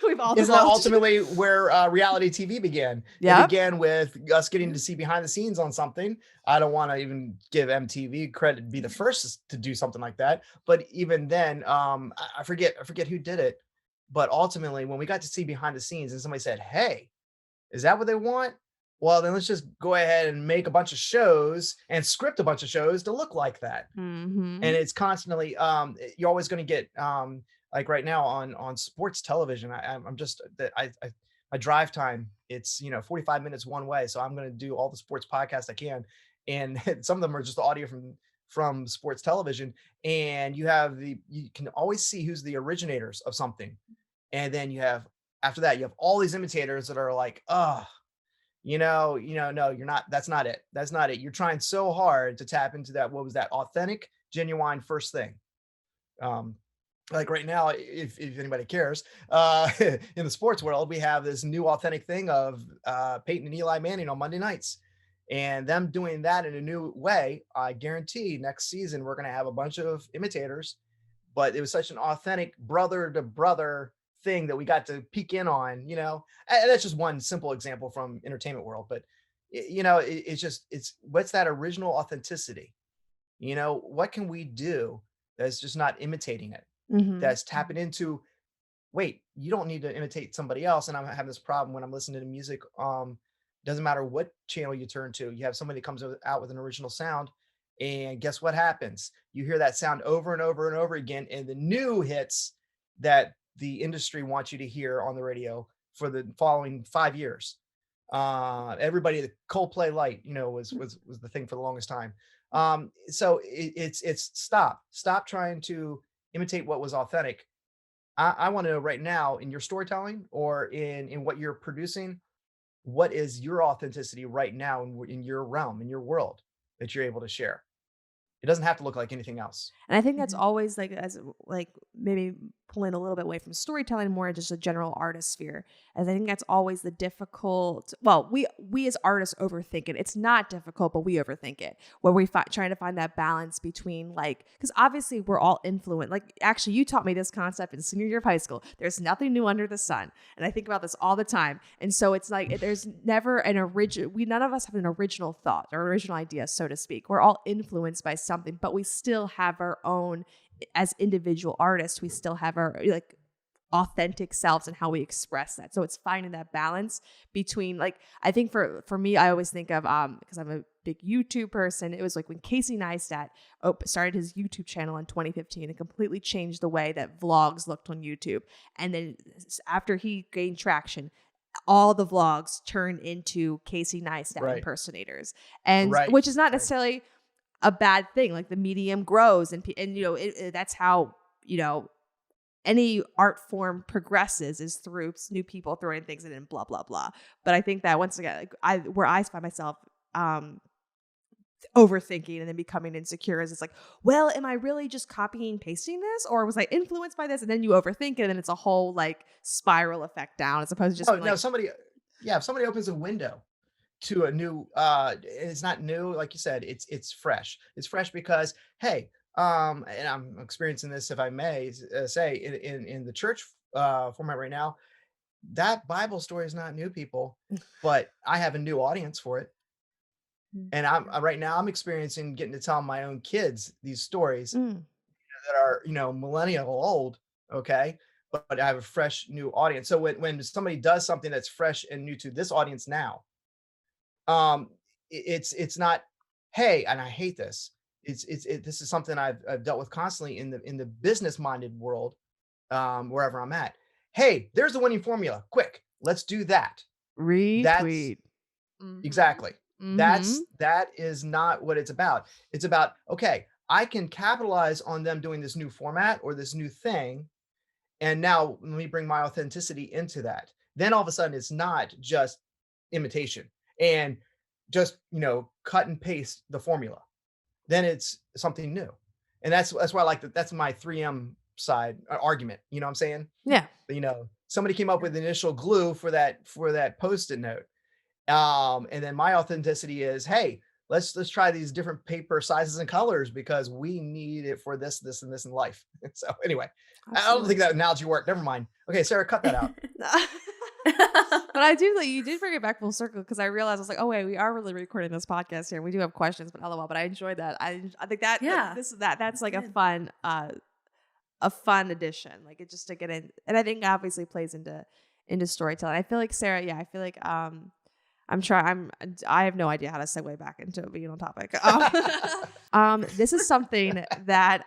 we've all isn't that ultimately where reality TV began? Yeah. It began with us getting to see behind the scenes on something. I don't want to even give MTV credit to be the first to do something like that. But even then, I forget who did it. But ultimately, when we got to see behind the scenes and somebody said, hey, is that what they want? Well, then let's just go ahead and make a bunch of shows and script a bunch of shows to look like that. And it's constantly, you're always going to get, like right now on sports television, my drive time, it's, 45 minutes one way. So I'm going to do all the sports podcasts I can. And some of them are just audio from sports television. And you can always see who's the originators of something. And then after that, you have all these imitators that are like, oh, no, you're not, that's not it. That's not it. You're trying so hard to tap into that. What was that? Authentic, genuine first thing. like right now, if anybody cares, in the sports world, we have this new authentic thing of Peyton and Eli Manning on Monday nights, and them doing that in a new way. I guarantee next season we're going to have a bunch of imitators, but it was such an authentic brother to brother thing that we got to peek in on, and that's just one simple example from entertainment world. But it's what's that original authenticity? What can we do that's just not imitating it? Mm-hmm. That's tapping into, wait, you don't need to imitate somebody else. And I'm having this problem when I'm listening to music. Doesn't matter what channel you turn to, you have somebody that comes out with an original sound. And guess what happens? You hear that sound over and over and over again, and the new hits that the industry wants you to hear on the radio for the following 5 years. Everybody, the Coldplay Light, was the thing for the longest time. So it's stop trying to imitate what was authentic. I want to know right now, in your storytelling or in what you're producing, what is your authenticity right now in your realm, in your world, that you're able to share? It doesn't have to look like anything else. And I think that's always like maybe pulling a little bit away from storytelling, more in just a general artist sphere. And I think that's always the difficult. Well, we as artists overthink it. It's not difficult, but we overthink it. Where we trying to find that balance between, like, because obviously we're all influenced. Like, actually, you taught me this concept in senior year of high school. There's nothing new under the sun, and I think about this all the time. And so it's like there's never an original. None of us have an original thought or original idea, so to speak. We're all influenced by something, but we still have our own. As individual artists, we still have our like authentic selves and how we express that. So it's finding that balance between, like, I think for me, I always think of because I'm a big YouTube person, it was like when Casey Neistat started his YouTube channel in 2015, it completely changed the way that vlogs looked on YouTube. And then after he gained traction, all the vlogs turned into Casey Neistat impersonators, and which is not necessarily a bad thing. Like, the medium grows, and that's how any art form progresses, is through new people throwing things in and blah blah blah. But I think that once again, where I find myself overthinking and then becoming insecure is, it's like, well, am I really just copying pasting this, or was I influenced by this? And then you overthink it, and then it's a whole like spiral effect down, as opposed to just if somebody opens a window to a new it's not new, like you said, it's fresh. It's fresh because, hey, and I'm experiencing this, if I may say, in the church format right now, that Bible story is not new, people, but I have a new audience for it. And right now I'm experiencing getting to tell my own kids these stories that are millennial old, okay, but I have a fresh new audience. So when somebody does something that's fresh and new to this audience now, it's not, hey, and I hate this. This is something I've dealt with constantly in the business minded world, wherever I'm at. Hey, there's the winning formula. Quick, let's do that. Retweet. Exactly. That is not what it's about. It's about, okay, I can capitalize on them doing this new format or this new thing, and now let me bring my authenticity into that. Then all of a sudden, it's not just imitation and just cut and paste the formula. Then it's something new. And that's why I like that. That's my 3M side argument. You know what I'm saying? Yeah. Somebody came up with initial glue for that Post-it note. And then my authenticity is, hey, let's try these different paper sizes and colors because we need it for this and this in life. So anyway, absolutely. I don't think that analogy worked. Never mind. Okay, Sarah, cut that out. But I do, like, you did bring it back full circle, because I realized, I was like, oh wait, we are really recording this podcast here. We do have questions, but LOL. But I enjoyed that. I think that that's like good. a fun addition. Like, it just to get in, and I think obviously plays into storytelling. I feel like Sarah, I feel like I have no idea how to segue back into being on topic. This is something that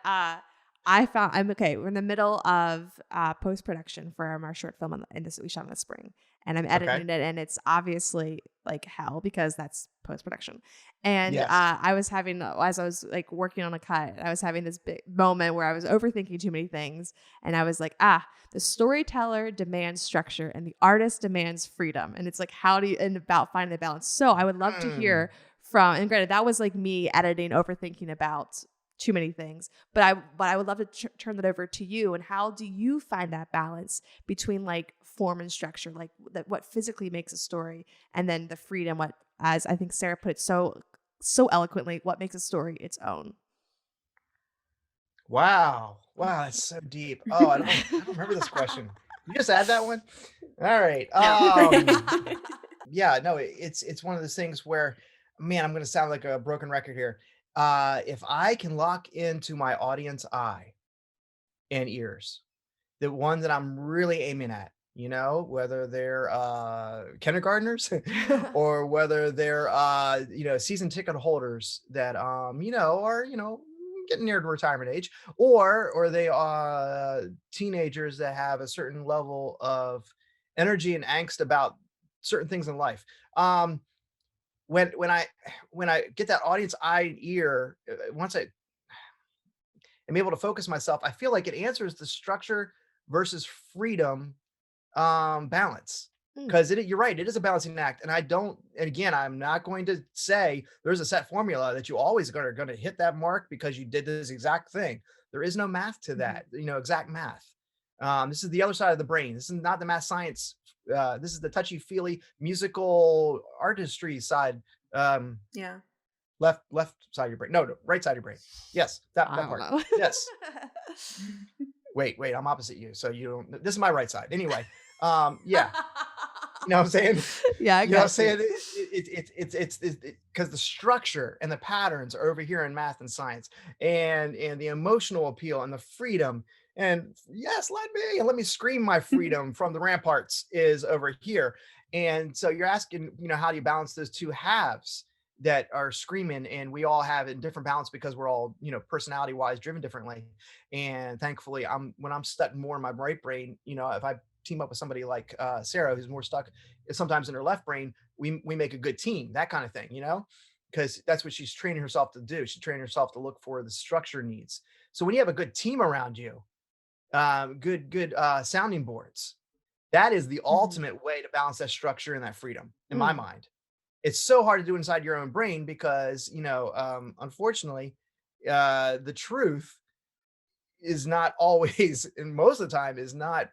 I found. We're in the middle of post-production for our short film we shot in the spring, and I'm editing it, and it's obviously like hell because that's post-production. And yes. I was having, as I was like working on a cut, I was having this big moment where I was overthinking too many things, and I was like, the storyteller demands structure and the artist demands freedom, and it's like, how do you, and about finding the balance. So I would love to hear from, and granted, that was like me editing, overthinking about too many things. But I would love to turn that over to you. And how do you find that balance between like form and structure, like what physically makes a story, and then the freedom, what, as I think Sarah put it so eloquently, what makes a story its own? Wow. Wow, that's so deep. Oh, I don't remember this question. You just add that one? All right. No. Yeah, no, it's one of those things where, man, I'm gonna sound like a broken record here. If I can lock into my audience eye and ears, the one that I'm really aiming at, whether they're kindergartners or whether they're season ticket holders that are getting near to retirement age, or they are teenagers that have a certain level of energy and angst about certain things in life. When I get that audience eye and ear, once I am able to focus myself, I feel like it answers the structure versus freedom balance. Mm. Because you're right, it is a balancing act. And again, I'm not going to say there's a set formula that you always are going to hit that mark because you did this exact thing. There is no math to that, exact math. This is the other side of the brain. This is not the math science. This is the touchy feely musical artistry side. Yeah. Left side of your brain. No, right side of your brain. Yes, that I don't part. know. Yes. Wait, I'm opposite you. So you don't, this is my right side. Anyway, yeah. You know what I'm saying? Yeah, I You know what I'm got saying? It's because the structure and the patterns are over here in math and science, and the emotional appeal and the freedom. And yes, let me scream my freedom from the ramparts is over here. And so you're asking, how do you balance those two halves that are screaming, and we all have a different balance because we're all, personality wise driven differently. And thankfully when I'm stuck more in my right brain, if I team up with somebody like Sarah, who's more stuck sometimes in her left brain, we make a good team, that kind of thing, because that's what she's training herself to do. She's training herself to look for the structure needs. So when you have a good team around you, good sounding boards, that is the ultimate way to balance that structure and that freedom in my mind. It's so hard to do inside your own brain because, unfortunately, the truth is not always, and most of the time is not,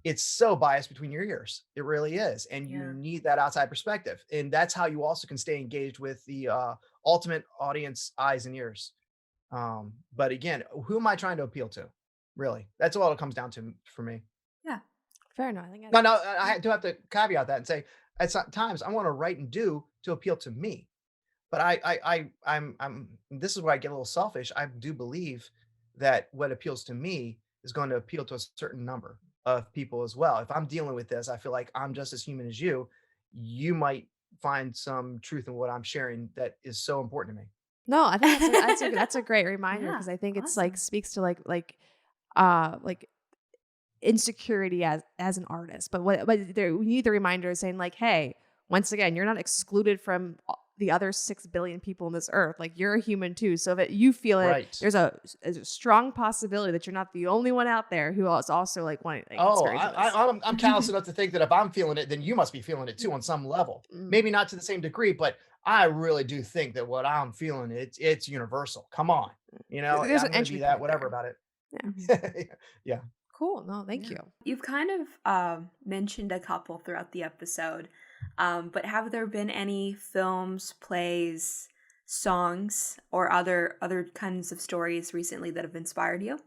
it's so biased between your ears. It really is. And you need that outside perspective. And that's how you also can stay engaged with the ultimate audience eyes and ears. But again, who am I trying to appeal to? Really? That's all it comes down to for me. Yeah. Fair enough. I think No, I do have to caveat that and say, at times I want to write and do to appeal to me. But I'm this is where I get a little selfish. I do believe that what appeals to me is going to appeal to a certain number of people as well. If I'm dealing with this, I feel like I'm just as human as you. You might find some truth in what I'm sharing that is so important to me. No, I think that's a great reminder, because I think it's like speaks to like insecurity as an artist. But we need the reminder saying like, hey, once again, you're not excluded from the other 6 billion people on this earth. Like, you're a human too. So if you feel it, Right. there's a strong possibility that you're not the only one out there who is also like wanting. Like, Oh, experiencing this. I'm callous enough to think that if I'm feeling it, then you must be feeling it too on some level. Maybe not to the same degree, but I really do think that what I'm feeling, it's universal. Come on, There's I'm an gonna entry be that point whatever there. about it. Yeah. Cool. No, thank you. You've kind of mentioned a couple throughout the episode, but have there been any films, plays, songs, or other kinds of stories recently that have inspired you?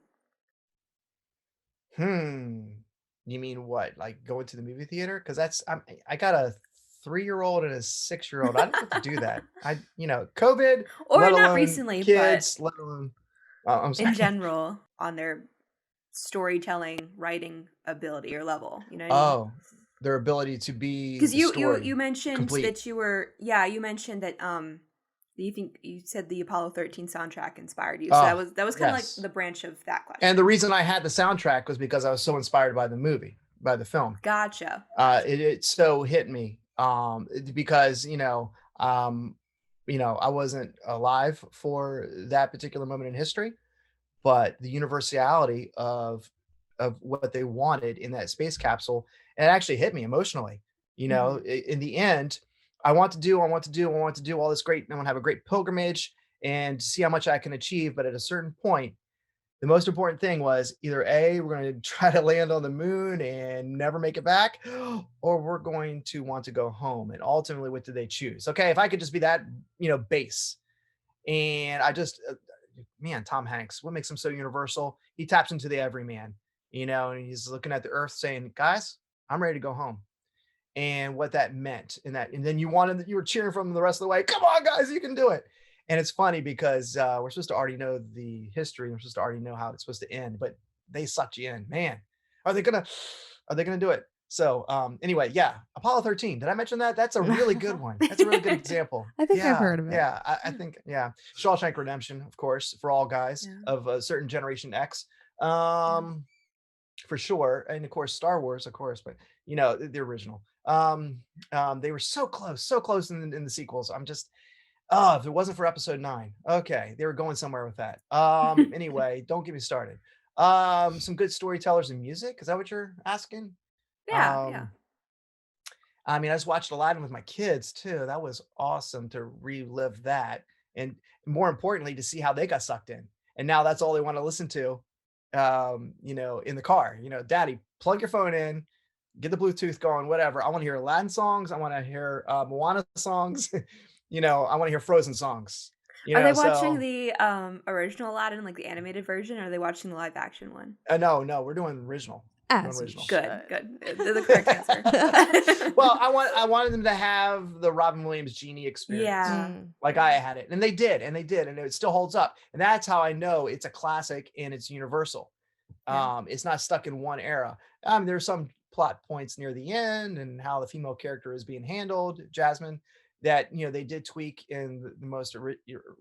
You mean what? Like going to the movie theater? Because I got a 3-year-old and a 6-year-old. I don't get to do that. COVID, Or let not alone recently, kids, let alone. I'm but sorry. in general, on their storytelling, writing ability or level. You know what I mean? Oh, their ability to be Because the you story mentioned complete. that you mentioned that you said the Apollo 13 soundtrack inspired you. So that was kind of like Yes. the branch of that question. And the reason I had the soundtrack was because I was so inspired by the film. Gotcha. It so hit me because I wasn't alive for that particular moment in history, but the universality of what they wanted in that space capsule, and it actually hit me emotionally. In the end, I want to do all this great. I want to have a great pilgrimage, and to see how much I can achieve. But at a certain point, the most important thing was either A, we're going to try to land on the moon and never make it back, or we're going to want to go home. And ultimately, what did they choose? Okay, if I could just be that, base. And I just, man, Tom Hanks, what makes him so universal? He taps into the everyman, and he's looking at the earth saying, guys, I'm ready to go home. And what that meant, and then you were cheering from the rest of the way. Come on, guys, you can do it. And it's funny because we're supposed to already know the history. We're supposed to already know how it's supposed to end, but they sucked you in. Man, are they gonna do it? So anyway, yeah, Apollo 13. Did I mention that? That's a really good one. That's a really good example. I think I've heard of it. Yeah, I think, yeah. Shawshank Redemption, of course, for all guys of a certain Generation X. For sure. And of course, Star Wars, of course, but the original. They were so close in the sequels. I'm just, oh, if it wasn't for episode 9, okay, they were going somewhere with that. Anyway, don't get me started. Some good storytellers in music. Is that what you're asking? Yeah. I mean, I just watched Aladdin with my kids too. That was awesome to relive that. And more importantly, to see how they got sucked in. And now that's all they want to listen to, in the car. Daddy, plug your phone in, get the Bluetooth going, whatever. I want to hear Aladdin songs. I want to hear Moana songs. I want to hear Frozen songs. Are they watching the original Aladdin, like the animated version, or are they watching the live action one? No, we're doing original. Original. Good. They're the correct answer. Well, I wanted them to have the Robin Williams genie experience, like I had it, and they did, and it still holds up, and that's how I know it's a classic and it's universal. It's not stuck in one era. There's some plot points near the end and how the female character is being handled, Jasmine, that they did tweak in the most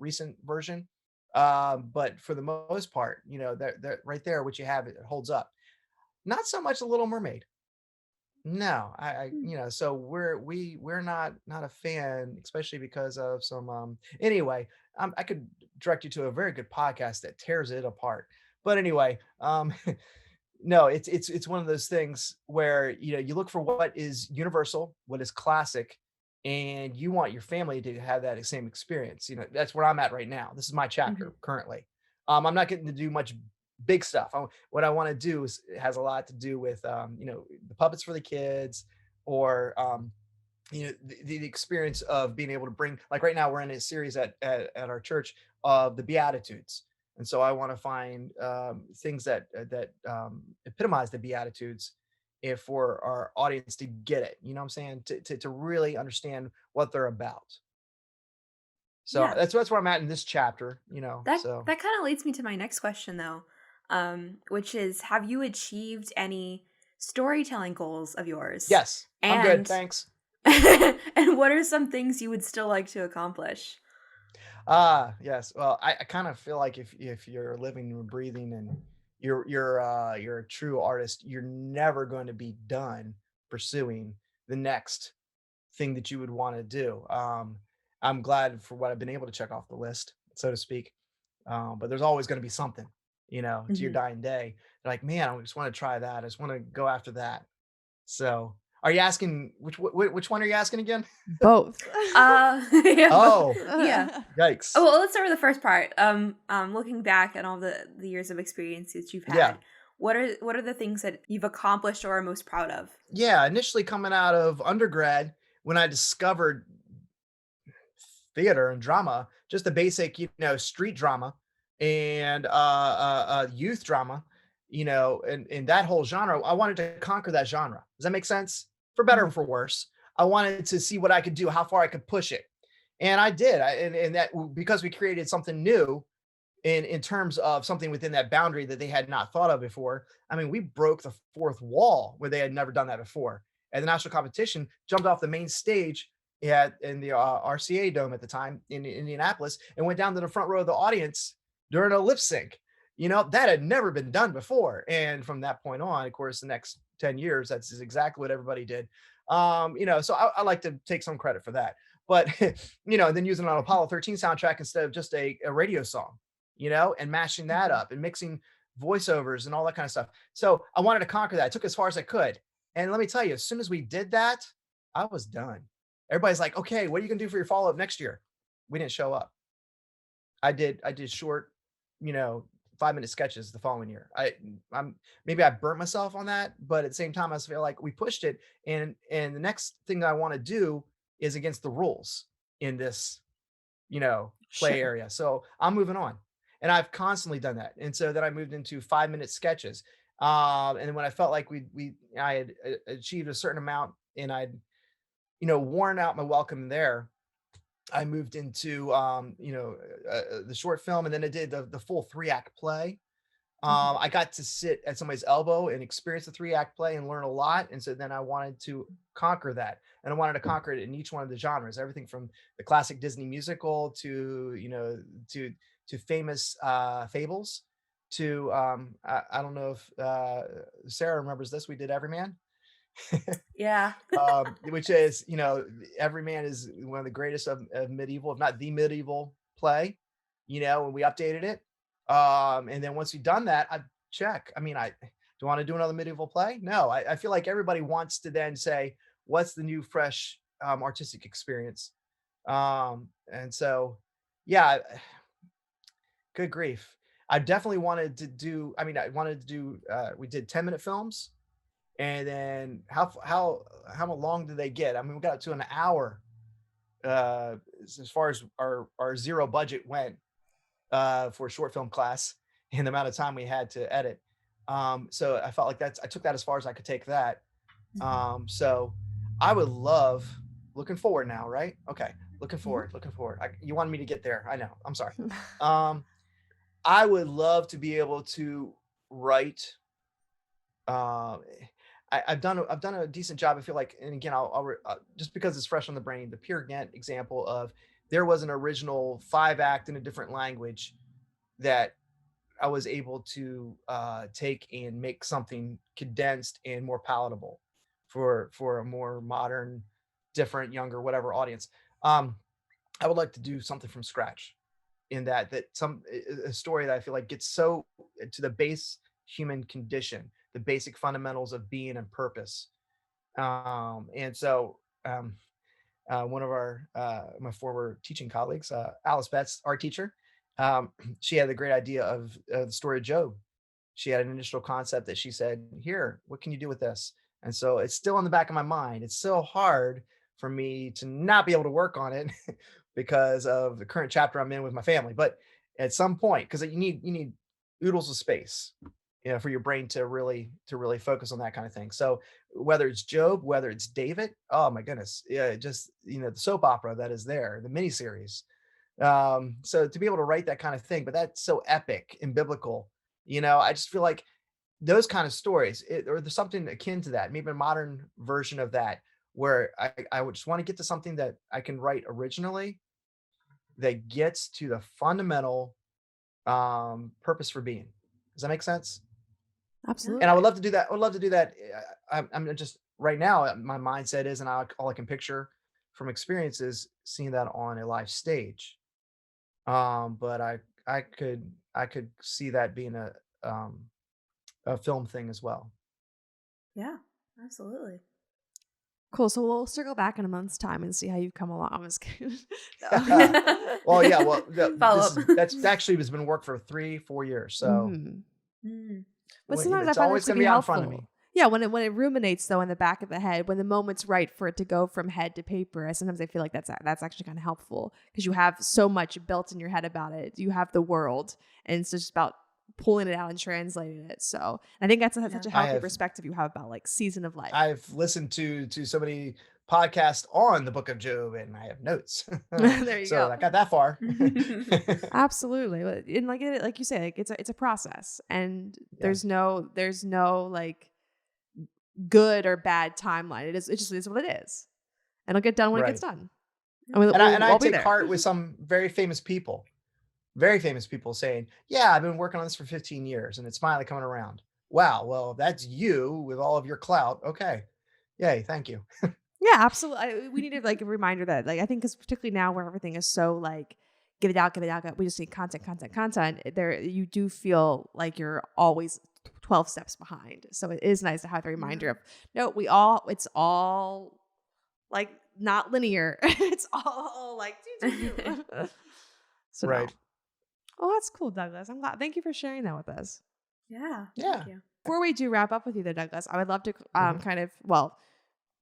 recent version, but for the most part, that right there, what you have, it holds up. Not so much The Little Mermaid. No, so we're not a fan, especially because of some anyway, I could direct you to a very good podcast that tears it apart. But anyway, no, it's one of those things where you look for what is universal, what is classic, and you want your family to have that same experience. That's where I'm at right now. This is my chapter currently. I'm not getting to do much big stuff. What I want to do has a lot to do with the puppets for the kids, or the experience of being able to bring, like right now we're in a series at our church of the Beatitudes. And so I want to find things that epitomize the Beatitudes, for our audience to get it, what I'm saying, to really understand what they're about. So that's where I'm at in this chapter, That kind of leads me to my next question though, which is, have you achieved any storytelling goals of yours? Yes, I'm good, thanks. And what are some things you would still like to accomplish? Yes. Well, I kind of feel like if you're living and breathing and you're a true artist, you're never going to be done pursuing the next thing that you would want to do. I'm glad for what I've been able to check off the list, so to speak. But there's always going to be something, to your dying day. You're like, man, I just want to try that. I just want to go after that. So, are you asking which one are you asking again? Both. Oh, yeah. Yikes. Oh, well, let's start with the first part. Looking back at all the years of experience that you've had, what are the things that you've accomplished or are most proud of? Yeah, initially coming out of undergrad, when I discovered theater and drama, just the basic, street drama and youth drama, and that whole genre, I wanted to conquer that genre. Does that make sense? For better or for worse. I wanted to see what I could do, how far I could push it. And I did. And that, because we created something new in terms of something within that boundary that they had not thought of before. I mean, we broke the fourth wall where they had never done that before. At the national competition, jumped off the main stage in the RCA Dome at the time in Indianapolis, and went down to the front row of the audience during a lip sync. That had never been done before. And from that point on, of course, the next 10 years, that's exactly what everybody did. So I like to take some credit for that. But, then using it on Apollo 13 soundtrack instead of just a radio song, and mashing that up and mixing voiceovers and all that kind of stuff. So I wanted to conquer that. I took it as far as I could. And let me tell you, as soon as we did that, I was done. Everybody's like, okay, what are you going to do for your follow-up next year? We didn't show up. I did short, 5-minute sketches the following year. I'm maybe I burnt myself on that, but at the same time, I just feel like we pushed it, and the next thing I want to do is against the rules in this, play Sure. area. So I'm moving on, and I've constantly done that. And so then I moved into 5-minute sketches. And when I felt like I had achieved a certain amount, and I'd worn out my welcome there, I moved into the short film, and then I did the full 3-act play. Mhm. I got to sit at somebody's elbow and experience the 3-act play and learn a lot. And so then I wanted to conquer that. And I wanted to conquer it in each one of the genres, everything from the classic Disney musical to, to famous fables to I don't know if Sarah remembers this. We did Everyman. Yeah. Which is, Everyman is one of the greatest of medieval, if not the medieval play, when we updated it. And then once we've done that, I check. I mean, I do want to do another medieval play. No, I feel like everybody wants to then say, what's the new, fresh artistic experience? And so, yeah, good grief. I definitely wanted to do, I wanted to do, we did 10-minute films. And then how long did they get? I mean, we got up to an hour as far as our zero budget went for a short film class and the amount of time we had to edit. So I felt like I took that as far as I could take that. So I would love, looking forward now, right? Okay, Mhm. looking forward. You wanted me to get there. I know. I'm sorry. Um, I would love to be able to write. Uh, I've done a decent job. I feel like, and again, just because it's fresh on the brain, the Peer Gynt example of there was an original 5-act in a different language that I was able to take and make something condensed and more palatable for a more modern, different, younger, whatever audience. Um, I would like to do something from scratch in that some a story that I feel like gets so to the base human condition, the basic fundamentals of being and purpose. And so one of my former teaching colleagues, Alice Betts, our teacher, she had the great idea of the story of Job. She had an initial concept that she said, "Here, what can you do with this?" And so it's still in the back of my mind. It's so hard for me to not be able to work on it because of the current chapter I'm in with my family. But at some point, because you need oodles of space, for your brain to really focus on that kind of thing. So whether it's Job, whether it's David, oh my goodness, yeah, just the soap opera that is there, the miniseries. So to be able to write that kind of thing, but that's so epic and biblical, I just feel like those kind of stories, or there's something akin to that, maybe a modern version of that, where I would just want to get to something that I can write originally that gets to the fundamental purpose for being. Does that make sense? Yeah. And I would Absolutely. love to do that. I would love to do that. I'm just right now. My mindset is, and all I can picture from experience is seeing that on a live stage. But I could see that being um, a film thing as well. Yeah. Absolutely. Cool. So we'll circle back in a month's time and see how you've come along. I'm just kidding. No. Well, yeah. Well, Follow this up. is that's actually has been work for 3-4 years. So Mhm. Mm. But sometimes I it's find that always to going to be be out in front of helpful. me. Yeah, when it ruminates though in the back of the head, when the moment's right for it to go from head to paper, sometimes I feel like that's actually kind of helpful because you have so much built in your head about it. You have the world, and it's just about pulling it out and translating it. So I think that's Yeah. such a I healthy have perspective you have about like season of life. I've listened to so many podcasts on the Book of Job, and I have notes, There you so go. I got that far. Absolutely. And like you say, like it's a process, and Yeah, there's no like good or bad timeline. It just is what it is. And it'll get done when it gets right. done. And And I we'll be take there. heart with some very famous people saying, "Yeah, I've been working on this for 15 years, and it's finally coming around." Wow, well, that's you with all of your clout. Okay, yay, thank you. Yeah, absolutely. We need to like a reminder that like I think because particularly now where everything is so like give it out, give it out. We just need content, content, content. There, you do feel like you're always 12 steps behind. So it is nice to have the reminder Yeah. of no, it's all like not linear. It's all like do, do, do. So no. Right. Oh, that's cool, Douglas. I'm glad. Thank you for sharing that with us. Yeah. Yeah. Thank you. Before we do wrap up with you, though, Douglas, I would love to Mhm. kind of, well,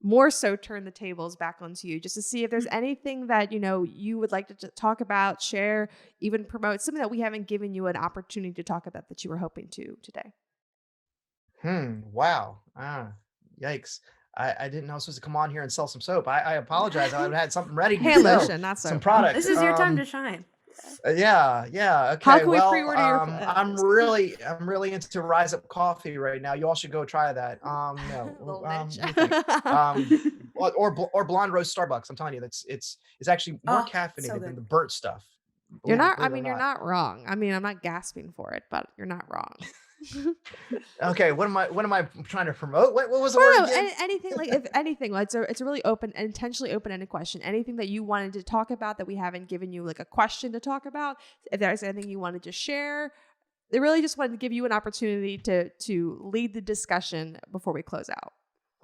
more so turn the tables back onto you just to see if there's anything that, you would like to talk about, share, even promote, something that we haven't given you an opportunity to talk about that you were hoping to today. Wow. Yikes. I didn't know I was supposed to come on here and sell some soap. I apologize. I would have had something ready to Hand go. lotion, not Some soap. product. This is your time to shine. Yeah. How Okay. can we Well, pre-order your I'm really into Rise Up Coffee right now. You all should go try that. No. little niche? Let me think. Or Blonde Roast Starbucks. I'm telling you, it's actually more Oh, so caffeinated than good. the burnt stuff. You're not, Believe it or you're not wrong. I mean, I'm not gasping for it, but you're not wrong. Okay. What am I trying to promote? What was the Well, word no, again? anything, like if anything, like it's a really open, intentionally open-ended question. Anything that you wanted to talk about that we haven't given you like a question to talk about. If there's anything you wanted to share, they really just wanted to give you an opportunity to lead the discussion before we close out.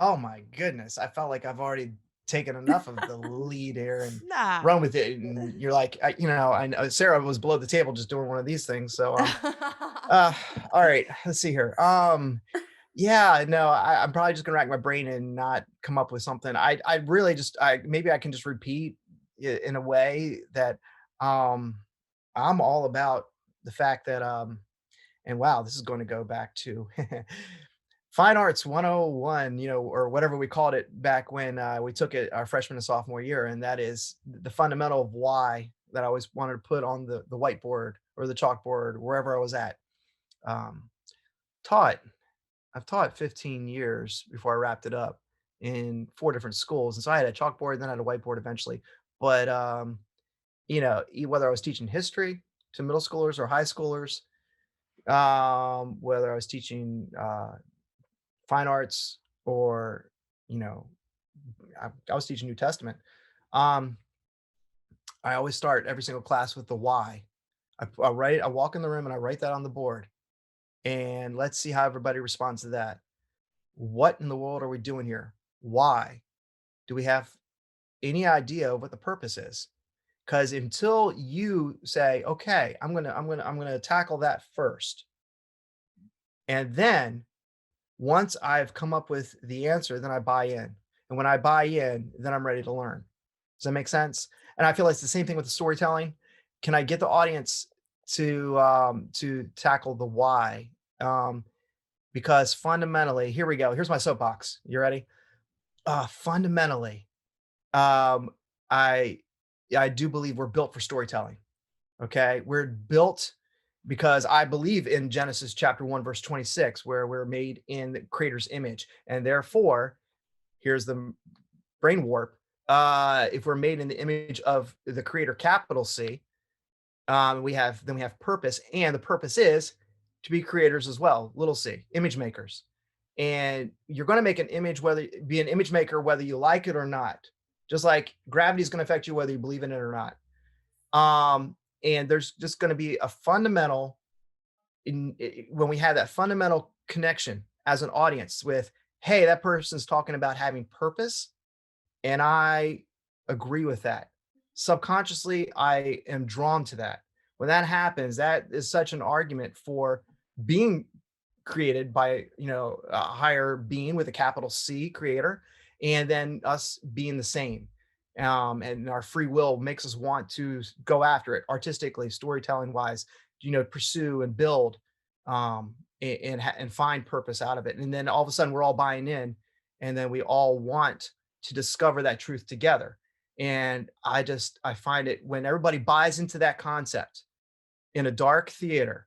Oh my goodness. I felt like I've already taken enough of the lead here and Nah. run with it. And you're like, I know Sarah was below the table just doing one of these things. So, all right, let's see here. Yeah, no, I'm probably just gonna rack my brain and not come up with something. I really just, maybe I can just repeat it in a way that, um, I'm all about the fact that, and wow, this is going to go back to Fine Arts 101, or whatever we called it back when we took it our freshman and sophomore year. And that is the fundamental of why that I always wanted to put on the whiteboard or the chalkboard, wherever I was at. Um, taught, I've taught 15 years before I wrapped it up in 4 different schools. And so I had a chalkboard, then I had a whiteboard eventually. But, whether I was teaching history to middle schoolers or high schoolers, whether I was teaching fine arts or you know I was teaching New Testament. um I always start every single class with the why. I walk in the room and I write that on the board, and let's see how everybody responds to that. What in the world are we doing here? Why? Do we have any idea of what the purpose is? Because until you say, okay, I'm gonna tackle that first, and then once I've come up with the answer, then I buy in. And when I buy in, then I'm ready to learn. Does that make sense? And I feel like it's the same thing with the storytelling. Can I get the audience to tackle the why? Because fundamentally, here we go. Here's my soapbox. You ready? Fundamentally, um, I I do believe we're built for storytelling. Okay, we're built because I believe in Genesis chapter 1 verse 26, where we're made in the creator's image, and therefore here's the brain warp. If we're made in the image of the creator, capital C, we have purpose, and the purpose is to be creators as well, little c, image makers. And you're going to make an image, whether be an image maker whether you like it or not. Just like gravity is going to affect you whether you believe in it or not. And there's just going to be a fundamental when we have that fundamental connection as an audience with, hey, that person's talking about having purpose, and I agree with that. Subconsciously, I am drawn to that. When that happens, that is such an argument for being created by a higher being with a capital C, creator, and then us being the same. And our free will makes us want to go after it artistically, storytelling wise, pursue and build, and find purpose out of it. And then all of a sudden we're all buying in, and then we all want to discover that truth together. And I find it when everybody buys into that concept in a dark theater,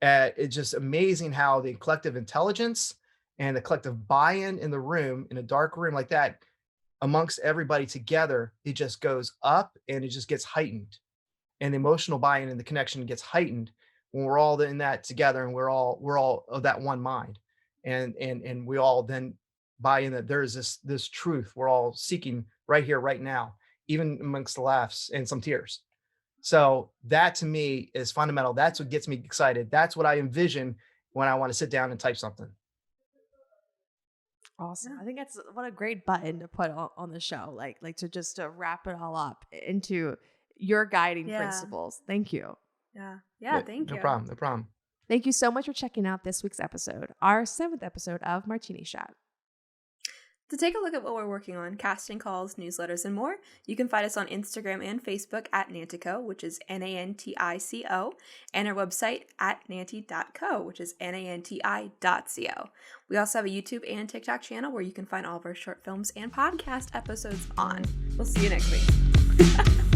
it's just amazing how the collective intelligence and the collective buy-in in the room, in a dark room like that, amongst everybody together, it just goes up and it just gets heightened. And the emotional buy-in and the connection gets heightened when we're all in that together, and we're all of that one mind. And we all then buy in that there's this truth we're all seeking right here, right now, even amongst the laughs and some tears. So that to me is fundamental. That's what gets me excited. That's what I envision when I want to sit down and type something. Awesome. I think that's what a great button to put on the show. Like to just to wrap it all up into your guiding principles. Thank you. Yeah. Thank you. No problem. No problem. Thank you so much for checking out this week's episode, our 7th episode of Martini Shot. To take a look at what we're working on, casting calls, newsletters, and more, you can find us on Instagram and Facebook at Nantico, which is NANTICO, and our website at nanti.co, which is NANTI.co. We also have a YouTube and TikTok channel where you can find all of our short films and podcast episodes on. We'll see you next week.